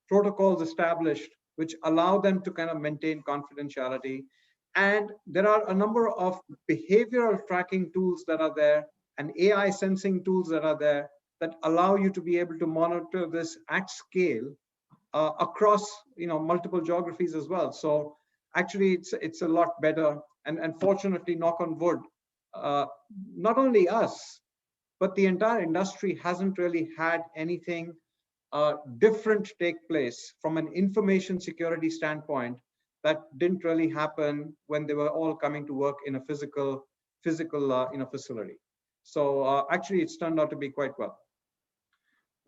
protocols established which allow them to kind of maintain confidentiality. And there are a number of behavioral tracking tools that are there and AI sensing tools that are there that allow you to be able to monitor this at scale across multiple geographies as well. So actually it's a lot better. And fortunately, knock on wood, not only us, but the entire industry hasn't really had anything different take place from an information security standpoint that didn't really happen when they were all coming to work in a physical facility. So actually, it's turned out to be quite well.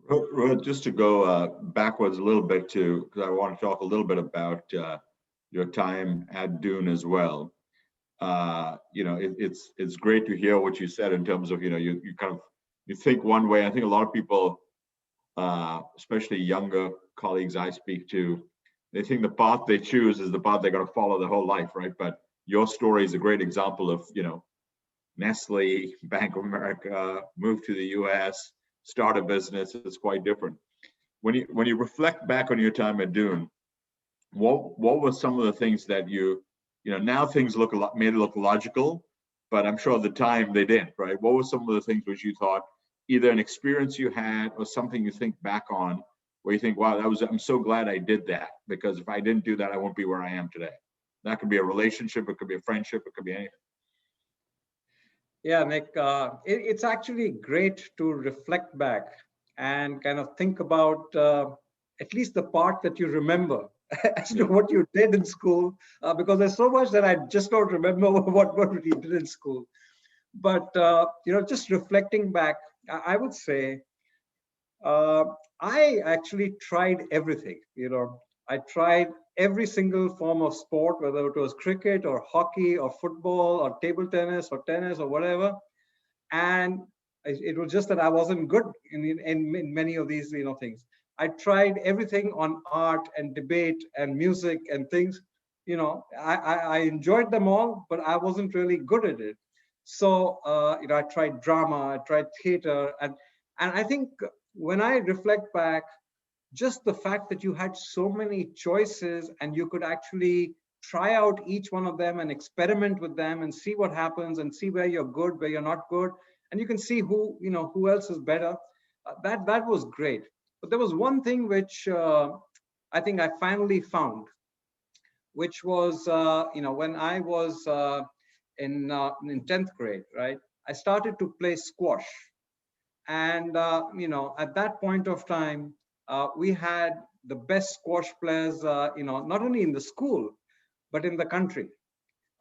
Rohit, just to go backwards a little bit because I want to talk a little bit about your time at Dune as well. It's great to hear what you said in terms of you think one way. I think a lot of people, especially younger colleagues I speak to, they think the path they choose is the path they're going to follow their whole life, right? But your story is a great example of Nestle, Bank of America, move to the U.S., start a business. It's quite different. When you reflect back on your time at Dune, what were some of the things that now things made it look logical, but I'm sure at the time they didn't, right? What were some of the things which you thought, either an experience you had or something you think back on where you think, wow, I'm so glad I did that, because if I didn't do that, I won't be where I am today. That could be a relationship, it could be a friendship, it could be anything. Yeah, Nick, it's actually great to reflect back and kind of think about at least the part that you remember as to what you did in school, because there's so much that I just don't remember what we did in school. But, just reflecting back, I would say I actually tried everything. I tried every single form of sport, whether it was cricket or hockey or football or table tennis or whatever. And it was just that I wasn't good in many of these things. I tried everything on art and debate and music and things. I enjoyed them all, but I wasn't really good at it. So I tried drama, I tried theater, and I think when I reflect back, just the fact that you had so many choices and you could actually try out each one of them and experiment with them and see what happens and see where you're good, where you're not good, and you can see who else is better. That was great. But there was one thing which I think I finally found, which was when I was in 10th grade, right? I started to play squash, and at that point of time, we had the best squash players, not only in the school, but in the country.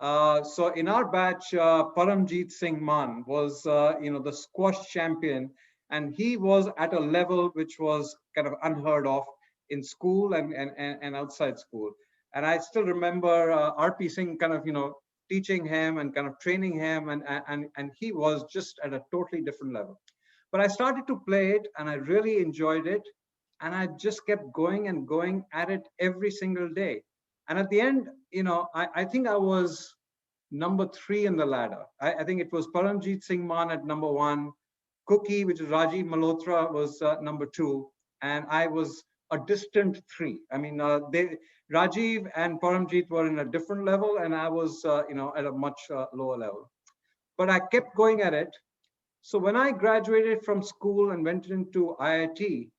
So in our batch, Paramjeet Singh Man was, the squash champion, and he was at a level which was kind of unheard of in school and outside school. And I still remember RP Singh kind of, teaching him and kind of training him, and he was just at a totally different level. But I started to play it, and I really enjoyed it. And I just kept going and going at it every single day. And at the end, I think I was number 3 in the ladder. I think it was Paramjeet Singh Man at number 1. Cookie, which is Rajiv Malhotra, was number 2. And I was a distant 3. I mean, Rajiv and Paramjeet were in a different level, and I was, at a much lower level. But I kept going at it. So when I graduated from school and went into IIT,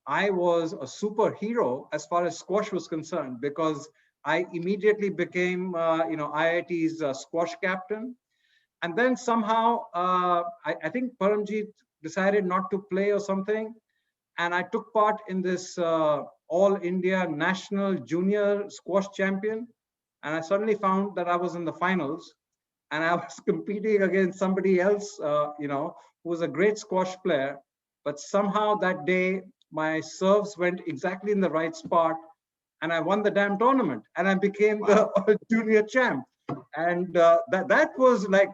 I was a superhero as far as squash was concerned, because I immediately became, IIT's squash captain. And then somehow, I think Paramjeet decided not to play or something. And I took part in this All India National Junior Squash Champion. And I suddenly found that I was in the finals, and I was competing against somebody else, who was a great squash player. But somehow that day, my serves went exactly in the right spot, and I won the damn tournament, and I became the junior champ. And that was like,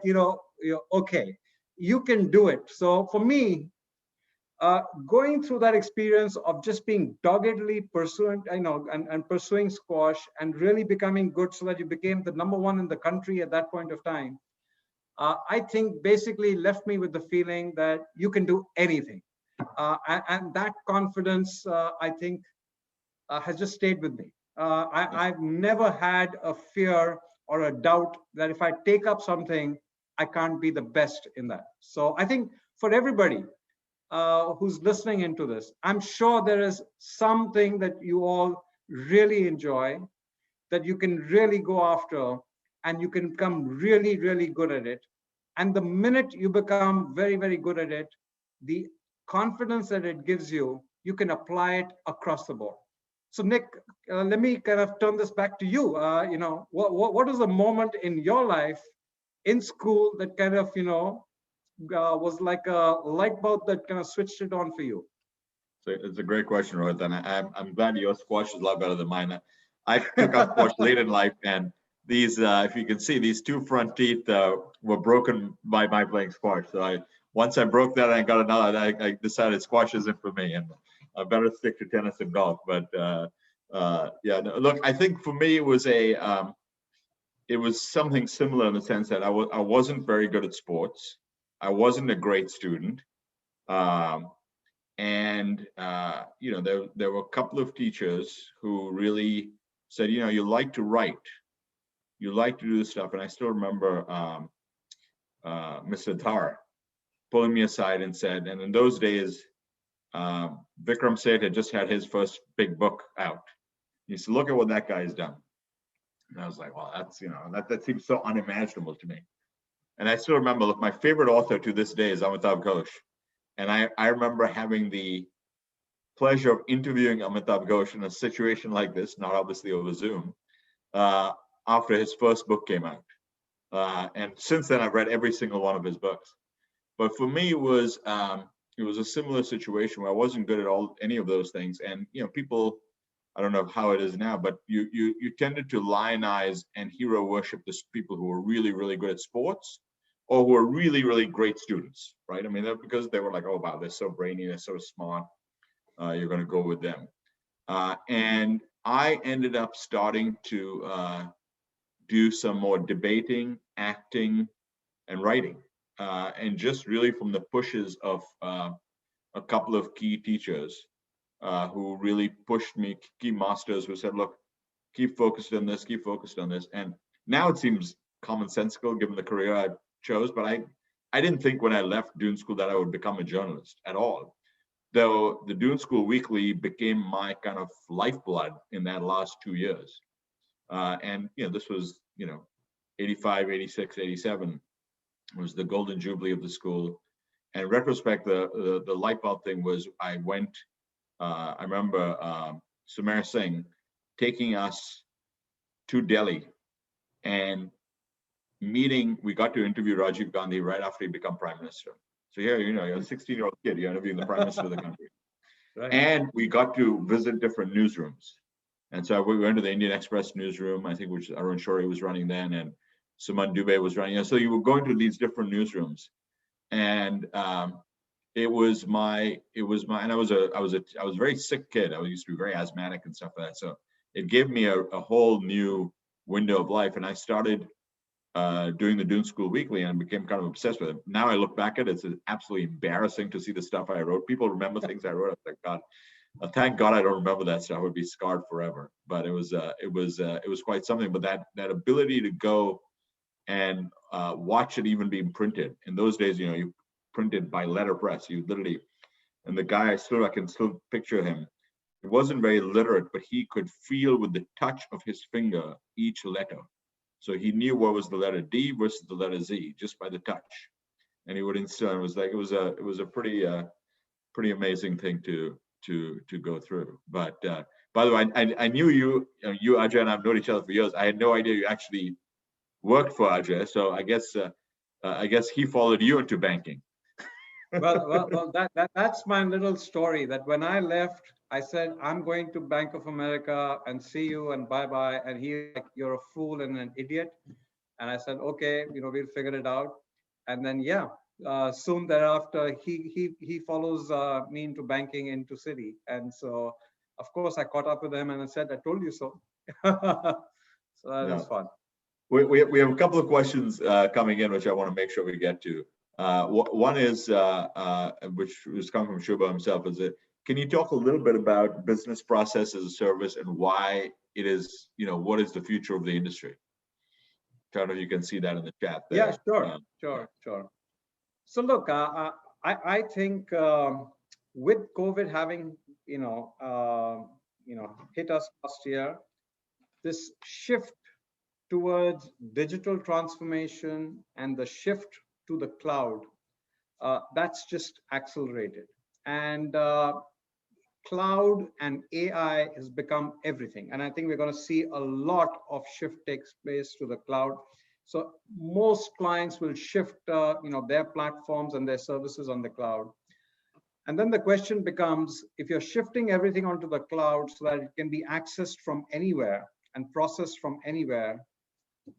okay, you can do it. So for me, going through that experience of just being doggedly pursuing, and pursuing squash and really becoming good, so that you became the #1 in the country at that point of time, I think basically left me with the feeling that you can do anything. And that confidence, I think, has just stayed with me. I've never had a fear or a doubt that if I take up something, I can't be the best in that. So I think for everybody who's listening into this, I'm sure there is something that you all really enjoy, that you can really go after, and you can become really, really good at it. And the minute you become very, very good at it, the confidence that it gives you, you can apply it across the board. So Nick, let me kind of turn this back to you. What was a moment in your life in school that kind of, was like a light bulb that kind of switched it on for you? So it's a great question, Rohit, and I'm glad your squash is a lot better than mine. I took up squash late in life, and these, if you can see, these two front teeth were broken by my playing squash. So once I broke that, I got another. I decided squash isn't for me, and I better stick to tennis and golf. But yeah, no, look, I think for me it was something similar in the sense that I wasn't very good at sports. I wasn't a great student. And there were a couple of teachers who really said, you like to write, you like to do this stuff. And I still remember Mr. Dhar pulling me aside and said, and in those days, Vikram Seth had just had his first big book out. He said, look at what that guy's done. And I was like, well, that's, that seems so unimaginable to me. And I still remember, look, my favorite author to this day is Amitav Ghosh. And I remember having the pleasure of interviewing Amitav Ghosh in a situation like this, not obviously over Zoom, after his first book came out. And since then, I've read every single one of his books. But for me, it was a similar situation where I wasn't good at any of those things. And people, I don't know how it is now, but you tended to lionize and hero worship the people who were really, really good at sports, or who are really, really great students, right? I mean, because they were like, oh, wow, they're so brainy, they're so smart, you're going to go with them. And I ended up starting to do some more debating, acting, and writing. And just really from the pushes of a couple of key teachers who really pushed me, key masters who said, look, keep focused on this, keep focused on this. And now it seems commonsensical given the career I chose, but I didn't think when I left Doon School that I would become a journalist at all. Though the Doon School Weekly became my kind of lifeblood in that last 2 years. And this was 85, 86, 87 was the golden jubilee of the school. And in retrospect, the light bulb thing was I remember Sumer Singh taking us to Delhi and we got to interview Rajiv Gandhi right after he became prime minister. So here, you're a 16-year-old kid, you're interviewing the prime minister of the country. Right. And we got to visit different newsrooms. And so we went to the Indian Express newsroom, I think, which Arun Shourie was running then, and Suman Dubey was running. So you were going to these different newsrooms. And and I was a very sick kid. I used to be very asthmatic and stuff like that. So it gave me a whole new window of life. And I started doing the Doon School Weekly and became kind of obsessed with it. Now I look back at it, it's absolutely embarrassing to see the stuff I wrote. People remember things I wrote. I was like, God, thank God I don't remember that stuff. I would be scarred forever. But it was quite something. But that ability to go and watch it even being printed. In those days, printed by letterpress. You literally, and the guy, I can still picture him. He wasn't very literate, but he could feel with the touch of his finger each letter. So he knew what was the letter D versus the letter Z just by the touch. And he would instill. It was like it was a pretty amazing thing to go through. But by the way, I knew you Ajay and I've known each other for years. I had no idea you actually worked for Ajay. So I guess he followed you into banking. Well, that's my little story. That when I left, I said I'm going to Bank of America and see you and bye bye. And he like, you're a fool and an idiot. And I said, okay, we'll figure it out. And then soon thereafter, he follows me into banking into Citi. And so, of course, I caught up with him and I said, I told you so. So that was fun. We have a couple of questions coming in, which I want to make sure we get to. One is, which was coming from Shubha himself, is that can you talk a little bit about business process as a service and why it is, what is the future of the industry? I don't know if you can see that in the chat there. Yeah, sure. So look, I think with COVID having, hit us last year, this shift towards digital transformation and the shift to the cloud, that's just accelerated. And cloud and AI has become everything. And I think we're going to see a lot of shift takes place to the cloud. So most clients will shift, their platforms and their services on the cloud. And then the question becomes, if you're shifting everything onto the cloud so that it can be accessed from anywhere and processed from anywhere,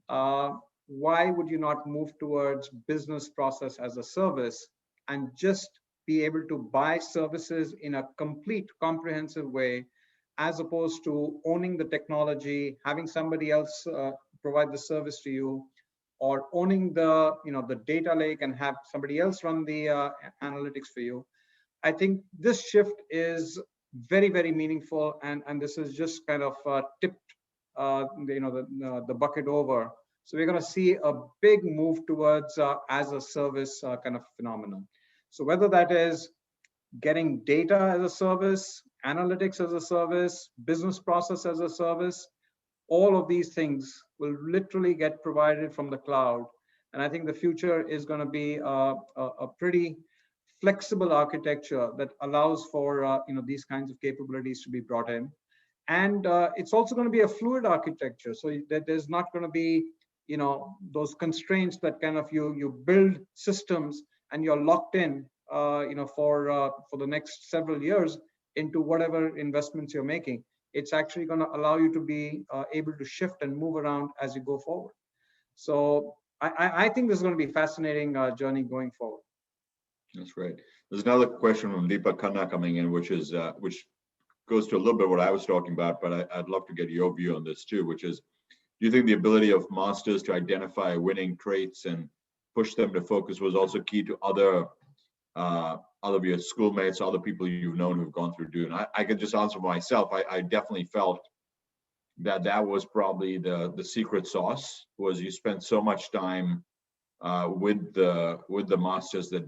why would you not move towards business process as a service and just be able to buy services in a complete, comprehensive way, as opposed to owning the technology, having somebody else provide the service to you, or owning the, the data lake and have somebody else run the analytics for you. I think this shift is very, very meaningful, and this is just kind of tipped, the bucket over. So we're going to see a big move towards as a service kind of phenomenon. So whether that is getting data as a service, analytics as a service, business process as a service, all of these things will literally get provided from the cloud. And I think the future is going to be a pretty flexible architecture that allows for these kinds of capabilities to be brought in. And it's also going to be a fluid architecture, so that there's not going to be those constraints that kind of you build systems and you're locked in for the next several years into whatever investments you're making. It's actually going to allow you to be able to shift and move around as you go forward. So I think this is going to be a fascinating journey going forward. That's great. There's another question from Deepak Khanna coming in, which goes to a little bit what I was talking about, but I'd love to get your view on this too, which is, do you think the ability of masters to identify winning traits and push them to focus was also key to other of your schoolmates, other people you've known who've gone through Dune? I could just answer for myself. I definitely felt that was probably the secret sauce, was you spent so much time with the masters that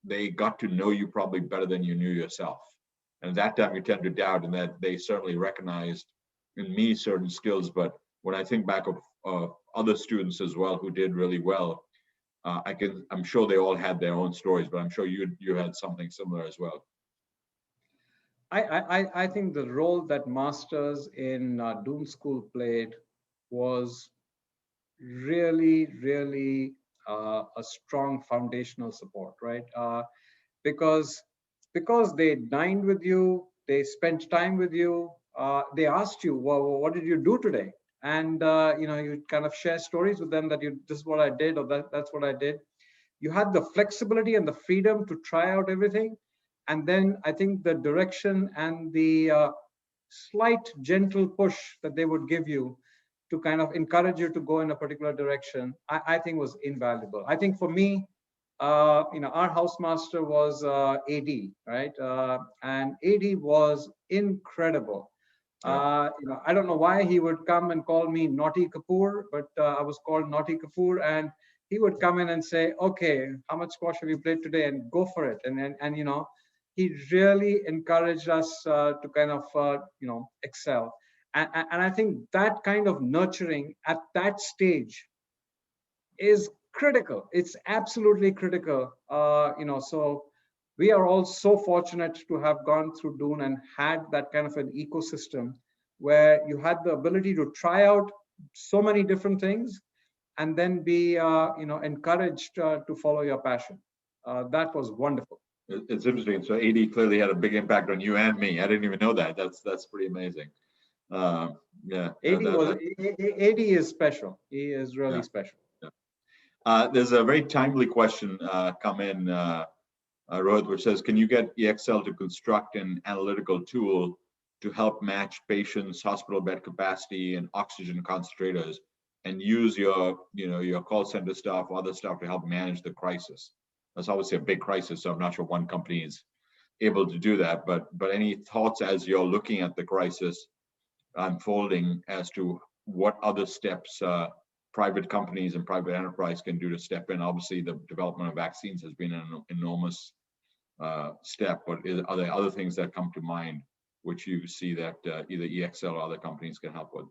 they got to know you probably better than you knew yourself. And at that time you tend to doubt, and that they certainly recognized in me certain skills. But when I think back of other students as well who did really well, I'm sure they all had their own stories, but I'm sure you had something similar as well. I think the role that masters in Dune School played was really, really a strong foundational support, right? Because they dined with you, they spent time with you, they asked you, well, what did you do today? And you kind of share stories with them that this is what I did, or that's what I did. You had the flexibility and the freedom to try out everything. And then I think the direction and the slight gentle push that they would give you to kind of encourage you to go in a particular direction, I think was invaluable. I think for me, our housemaster was AD, right? And AD was incredible. I don't know why he would come and call me Naughty Kapoor, but I was called Naughty Kapoor, and he would come in and say, okay, how much squash have you played today, and go for it. And you know, he really encouraged us to kind of you know, excel. And I think that kind of nurturing at that stage is critical. It's absolutely critical. You know, so we are all so fortunate to have gone through Dune and had that kind of an ecosystem where you had the ability to try out so many different things and then be you know, encouraged to follow your passion. That was wonderful. It's interesting. So AD clearly had a big impact on you and me. I didn't even know that. That's pretty amazing. Yeah. AD is special. He is really special. Yeah. There's a very timely question come in, Rohit, which says, can you get EXL to construct an analytical tool to help match patients, hospital bed capacity, and oxygen concentrators, and use your, you know, your call center staff, other staff to help manage the crisis? That's obviously a big crisis, so I'm not sure one company is able to do that. But any thoughts as you're looking at the crisis unfolding as to what other steps private companies and private enterprise can do to step in? Obviously, the development of vaccines has been an enormous step, but are there other things that come to mind which you see that either EXL or other companies can help with?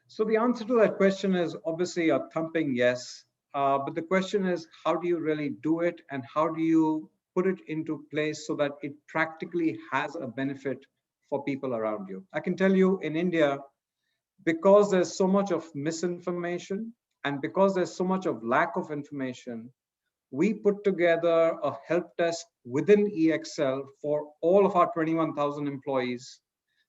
So the answer to that question is obviously a thumping yes. But the question is, how do you really do it, and how do you put it into place so that it practically has a benefit for people around you? I can tell you in India, because there's so much of misinformation and because there's so much of lack of information, we put together a help desk within EXL for all of our 21,000 employees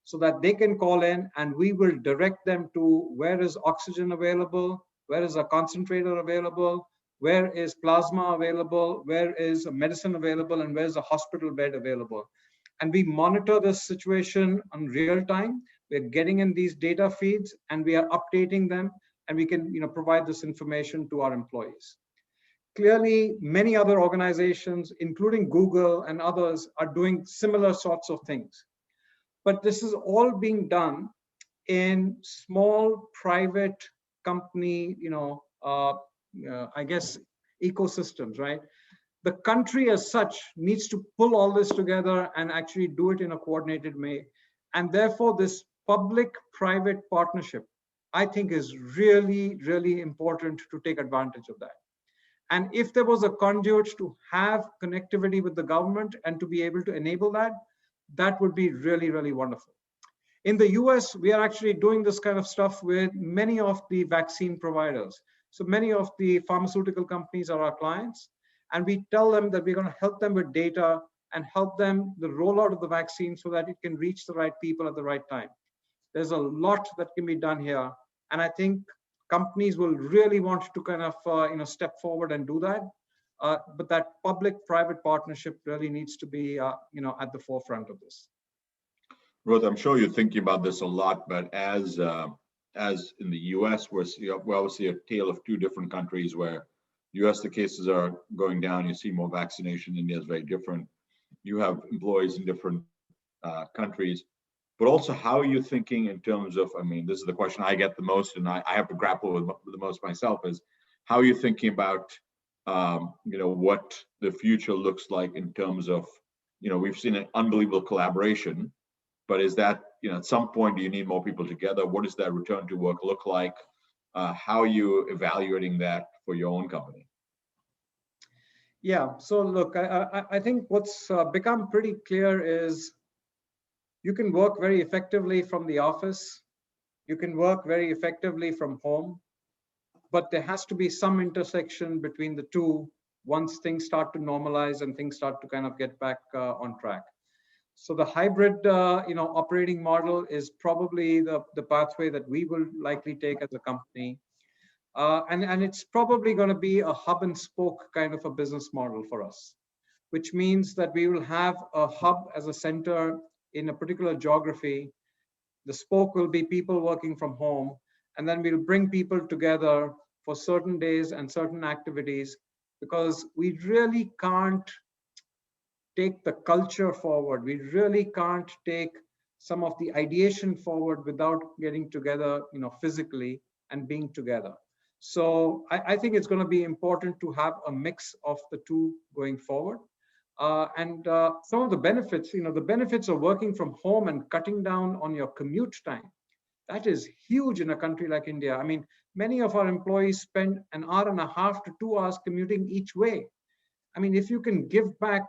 so that they can call in and we will direct them to where is oxygen available, where is a concentrator available, where is plasma available, where is a medicine available, and where's a hospital bed available. And we monitor this situation on real time. We're getting in these data feeds and we are updating them, and we can, you know, provide this information to our employees. Clearly, many other organizations, including Google and others, are doing similar sorts of things. But this is all being done in small private company, you know, I guess, ecosystems, right? The country as such needs to pull all this together and actually do it in a coordinated way. And therefore, this public-private partnership, I think, is really, really important to take advantage of that. And if there was a conduit to have connectivity with the government and to be able to enable that, that would be really, really wonderful. In the US, we are actually doing this kind of stuff with many of the vaccine providers. So many of the pharmaceutical companies are our clients, and we tell them that we're going to help them with data and help them the rollout of the vaccine so that it can reach the right people at the right time. There's a lot that can be done here, and I think companies will really want to kind of you know, step forward and do that. But that public-private partnership really needs to be you know, at the forefront of this. Rohit, I'm sure you're thinking about this a lot, but as in the US, we're obviously a tale of two different countries where US, the cases are going down, you see more vaccination. India is very different. You have employees in different countries, but also how are you thinking in terms of, I mean, this is the question I get the most and I have to grapple with the most myself, is how are you thinking about, you know, what the future looks like in terms of, you know, we've seen an unbelievable collaboration, but is that, you know, at some point, do you need more people together? What does that return to work look like? How are you evaluating that for your own company? Yeah, so look, I think what's become pretty clear is you can work very effectively from the office. You can work very effectively from home, but there has to be some intersection between the two once things start to normalize and things start to kind of get back on track. So the hybrid, you know, operating model is probably the pathway that we will likely take as a company. And it's probably going to be a hub and spoke kind of a business model for us, which means that we will have a hub as a center in a particular geography. The spoke will be people working from home, and then we'll bring people together for certain days and certain activities, because we really can't take the culture forward. We really can't take some of the ideation forward without getting together, you know, physically and being together. So I think it's going to be important to have a mix of the two going forward. And some of the benefits, the benefits of working from home and cutting down on your commute time, that is huge in a country like India. I mean, many of our employees spend an hour and a half to 2 hours commuting each way. I mean, if you can give back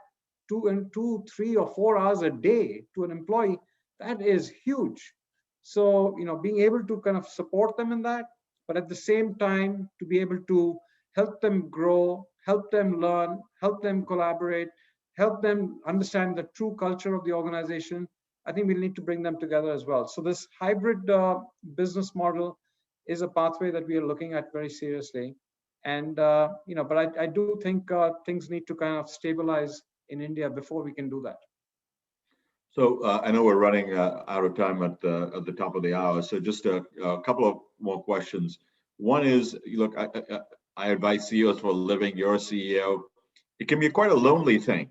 2, 3 or 4 hours a day to an employee, that is huge. So, being able to kind of support them in that, but at the same time, to be able to help them grow, help them learn, help them collaborate, help them understand the true culture of the organization, I think we'll need to bring them together as well. So this hybrid business model is a pathway that we are looking at very seriously. And, but I do think things need to kind of stabilize in India before we can do that. So I know we're running out of time at the top of the hour. So just a couple of more questions. One is, look, I advise CEOs for a living. You're a CEO. It can be quite a lonely thing,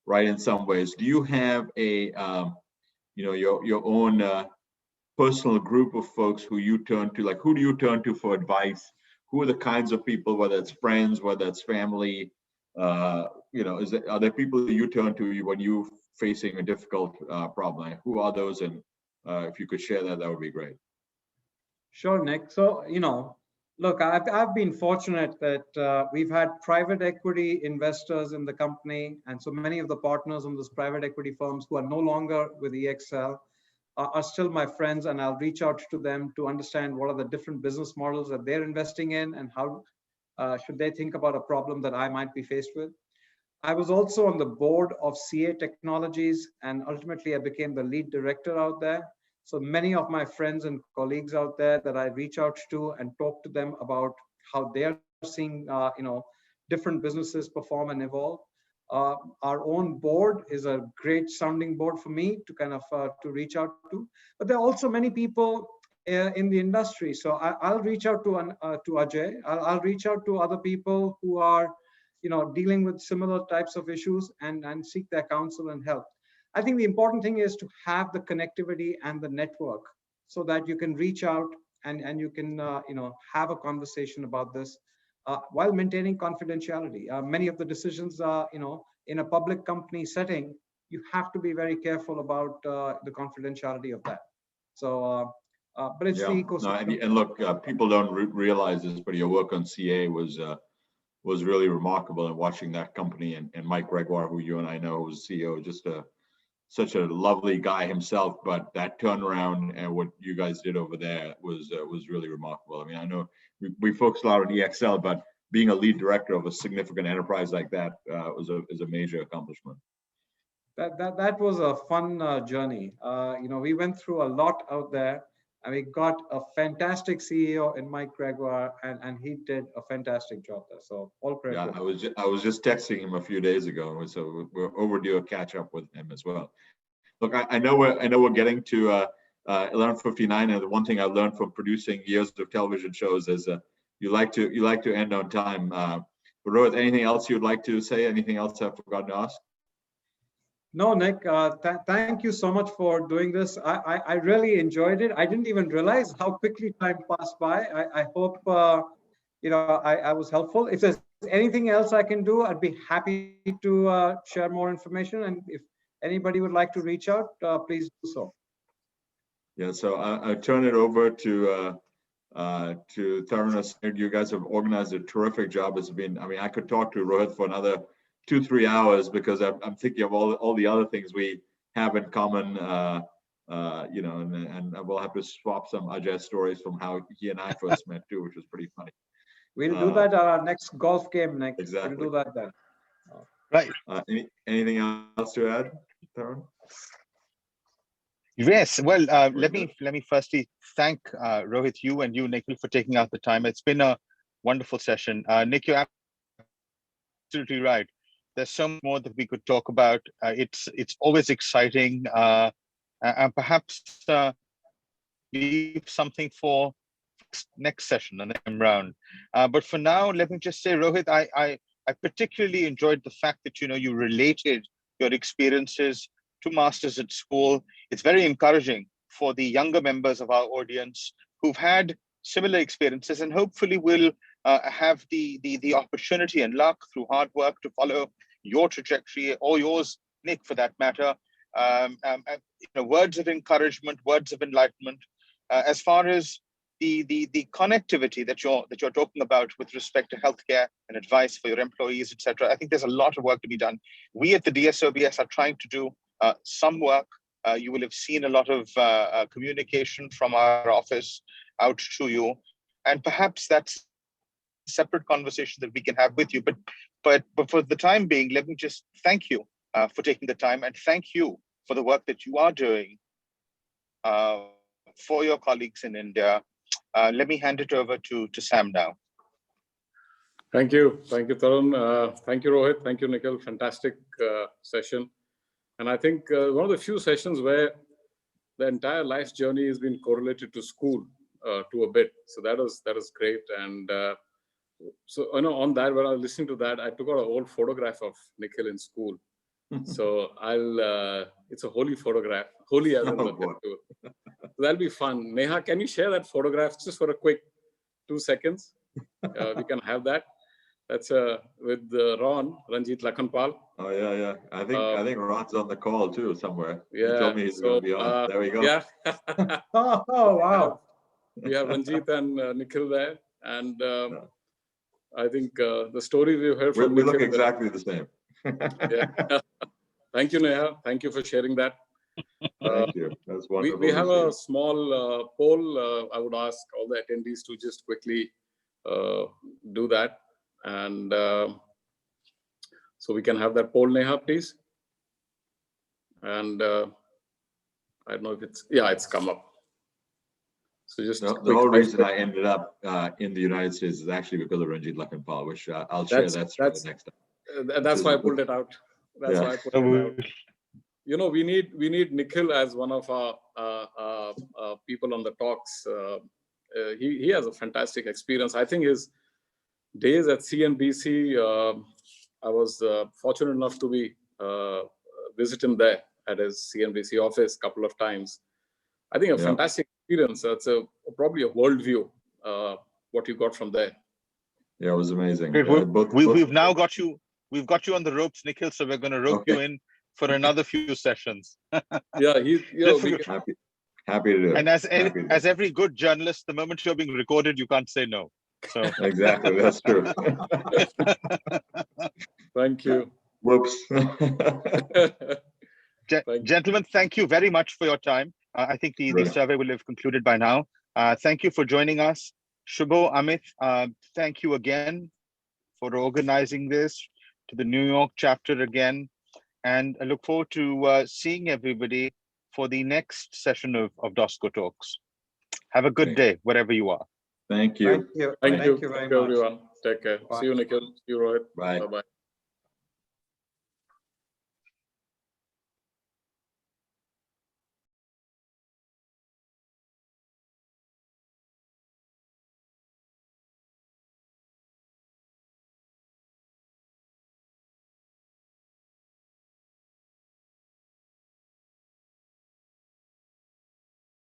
right? In some ways, do you have a your own personal group of folks who you turn to? Like, who do you turn to for advice? Who are the kinds of people, whether it's friends, whether it's family? Are there people that you turn to when you're facing a difficult problem? Who are those? And if you could share that, that would be great. Sure, Nick. So, look, I've been fortunate that we've had private equity investors in the company. And so many of the partners in those private equity firms who are no longer with EXL are still my friends, and I'll reach out to them to understand what are the different business models that they're investing in and how should they think about a problem that I might be faced with. I was also on the board of CA Technologies, and ultimately I became the lead director out there. So many of my friends and colleagues out there that I reach out to and talk to them about how they're seeing, different businesses perform and evolve. Our own board is a great sounding board for me to kind of to reach out to. But there are also many people in the industry. So I'll reach out to Ajay. I'll reach out to other people who are, dealing with similar types of issues and seek their counsel and help. I think the important thing is to have the connectivity and the network so that you can reach out and you can, have a conversation about this while maintaining confidentiality. Many of the decisions, in a public company setting, you have to be very careful about the confidentiality of that. So, but it's the ecosystem. No, and look, people don't realize this, but your work on CA was really remarkable. And watching that company and Mike Gregoire, who you and I know was CEO, just such a lovely guy himself. But that turnaround and what you guys did over there was really remarkable. I mean, I know we focus a lot on EXL, but being a lead director of a significant enterprise like that is a major accomplishment. That was a fun journey. We went through a lot out there, and we got a fantastic CEO in Mike Gregoire, and he did a fantastic job there. So all credit. Yeah, I was just texting him a few days ago, so we're overdue a catch up with him as well. Look, I know we're getting to 11:59, and the one thing I learned from producing years of television shows is you like to end on time. But Rohit, anything else you'd like to say? Anything else I've forgotten to ask? No, Nick, thank you so much for doing this. I really enjoyed it. I didn't even realize how quickly time passed by. I hope, I was helpful. If there's anything else I can do, I'd be happy to share more information. And if anybody would like to reach out, please do so. Yeah, so I turn it over to Theranos. You guys have organized a terrific job. It's been, I could talk to Rohit for another 2-3 hours because I'm thinking of all the other things we have in common, and we'll have to swap some Ajay stories from how he and I first met too, which was pretty funny. We'll do that at our next golf game, Nick. Exactly. We'll do that then. Right. Anything else to add, Taran? Yes. Well, let me firstly thank Rohit, you and you, Nikhil, for taking out the time. It's been a wonderful session. Nick, you're absolutely right. There's so much more that we could talk about. It's always exciting, and perhaps leave something for next session, the next round. But for now, let me just say, Rohit, I particularly enjoyed the fact that you related your experiences to masters at school. It's very encouraging for the younger members of our audience who've had similar experiences, and hopefully we'll have the opportunity and luck through hard work to follow your trajectory, or yours, Nick, for that matter. Words of encouragement, words of enlightenment. As far as the connectivity that you're talking about with respect to healthcare and advice for your employees, etc., I think there's a lot of work to be done. We at the DSOBS are trying to do some work. You will have seen a lot of communication from our office out to you, and perhaps that's a separate conversation that we can have with you. But for the time being, let me just thank you for taking the time, and thank you for the work that you are doing for your colleagues in India. Let me hand it over to Sam now. Thank you, Tarun. Thank you, Rohit. Thank you, Nikhil. Fantastic session. And I think one of the few sessions where the entire life's journey has been correlated to school to a bit. So that is great. And so on that, when I was listening to that, I took out an old photograph of Nikhil in school. So it's a holy photograph, holy as in so that'll be fun. Neha, can you share that photograph just for a quick 2 seconds? We can have that. That's with Ron, Ranjit Lakhanpal. Oh yeah. I think Ron's on the call too somewhere. Yeah. He told me he's going to be on. There we go. Yeah. Oh wow. We have Ranjit and Nikhil there, and I think the stories we've heard from we Nikhil, look exactly the same. Yeah. Thank you, Neha. Thank you for sharing that. Thank you. That's wonderful. We have a small poll. I would ask all the attendees to just quickly do that. And so we can have that poll, Neha, please. And I don't know if it's come up. So just the whole reason I ended up in the United States is actually because of Ranjit Lakhanpal, which I'll share that story next time. That's why I pulled it out. That's why I pulled it out. We need Nikhil as one of our people on the talks. He has a fantastic experience. I think his days at CNBC, I was fortunate enough to be visit him there at his CNBC office a couple of times. I think a fantastic experience. That's probably a worldview. What you got from there? Yeah, it was amazing. We've now got you. We've got you on the ropes, Nikhil. So we're going to rope you in for another few sessions. Yeah, he's happy to do it. And as every good journalist, the moment you're being recorded, you can't say no. So exactly, that's true. Thank you. Whoops. Gentlemen, thank you very much for your time. I think the survey will have concluded by now. Thank you for joining us. Shubho, Amit, thank you again for organizing this, to the New York chapter again. And I look forward to seeing everybody for the next session of DOSCOTalks. Have a good day, wherever you are. Thank you. Thank you very much, everyone. Take care. Bye. See you, Nikhil. See you, Rohit. Bye. Bye-bye.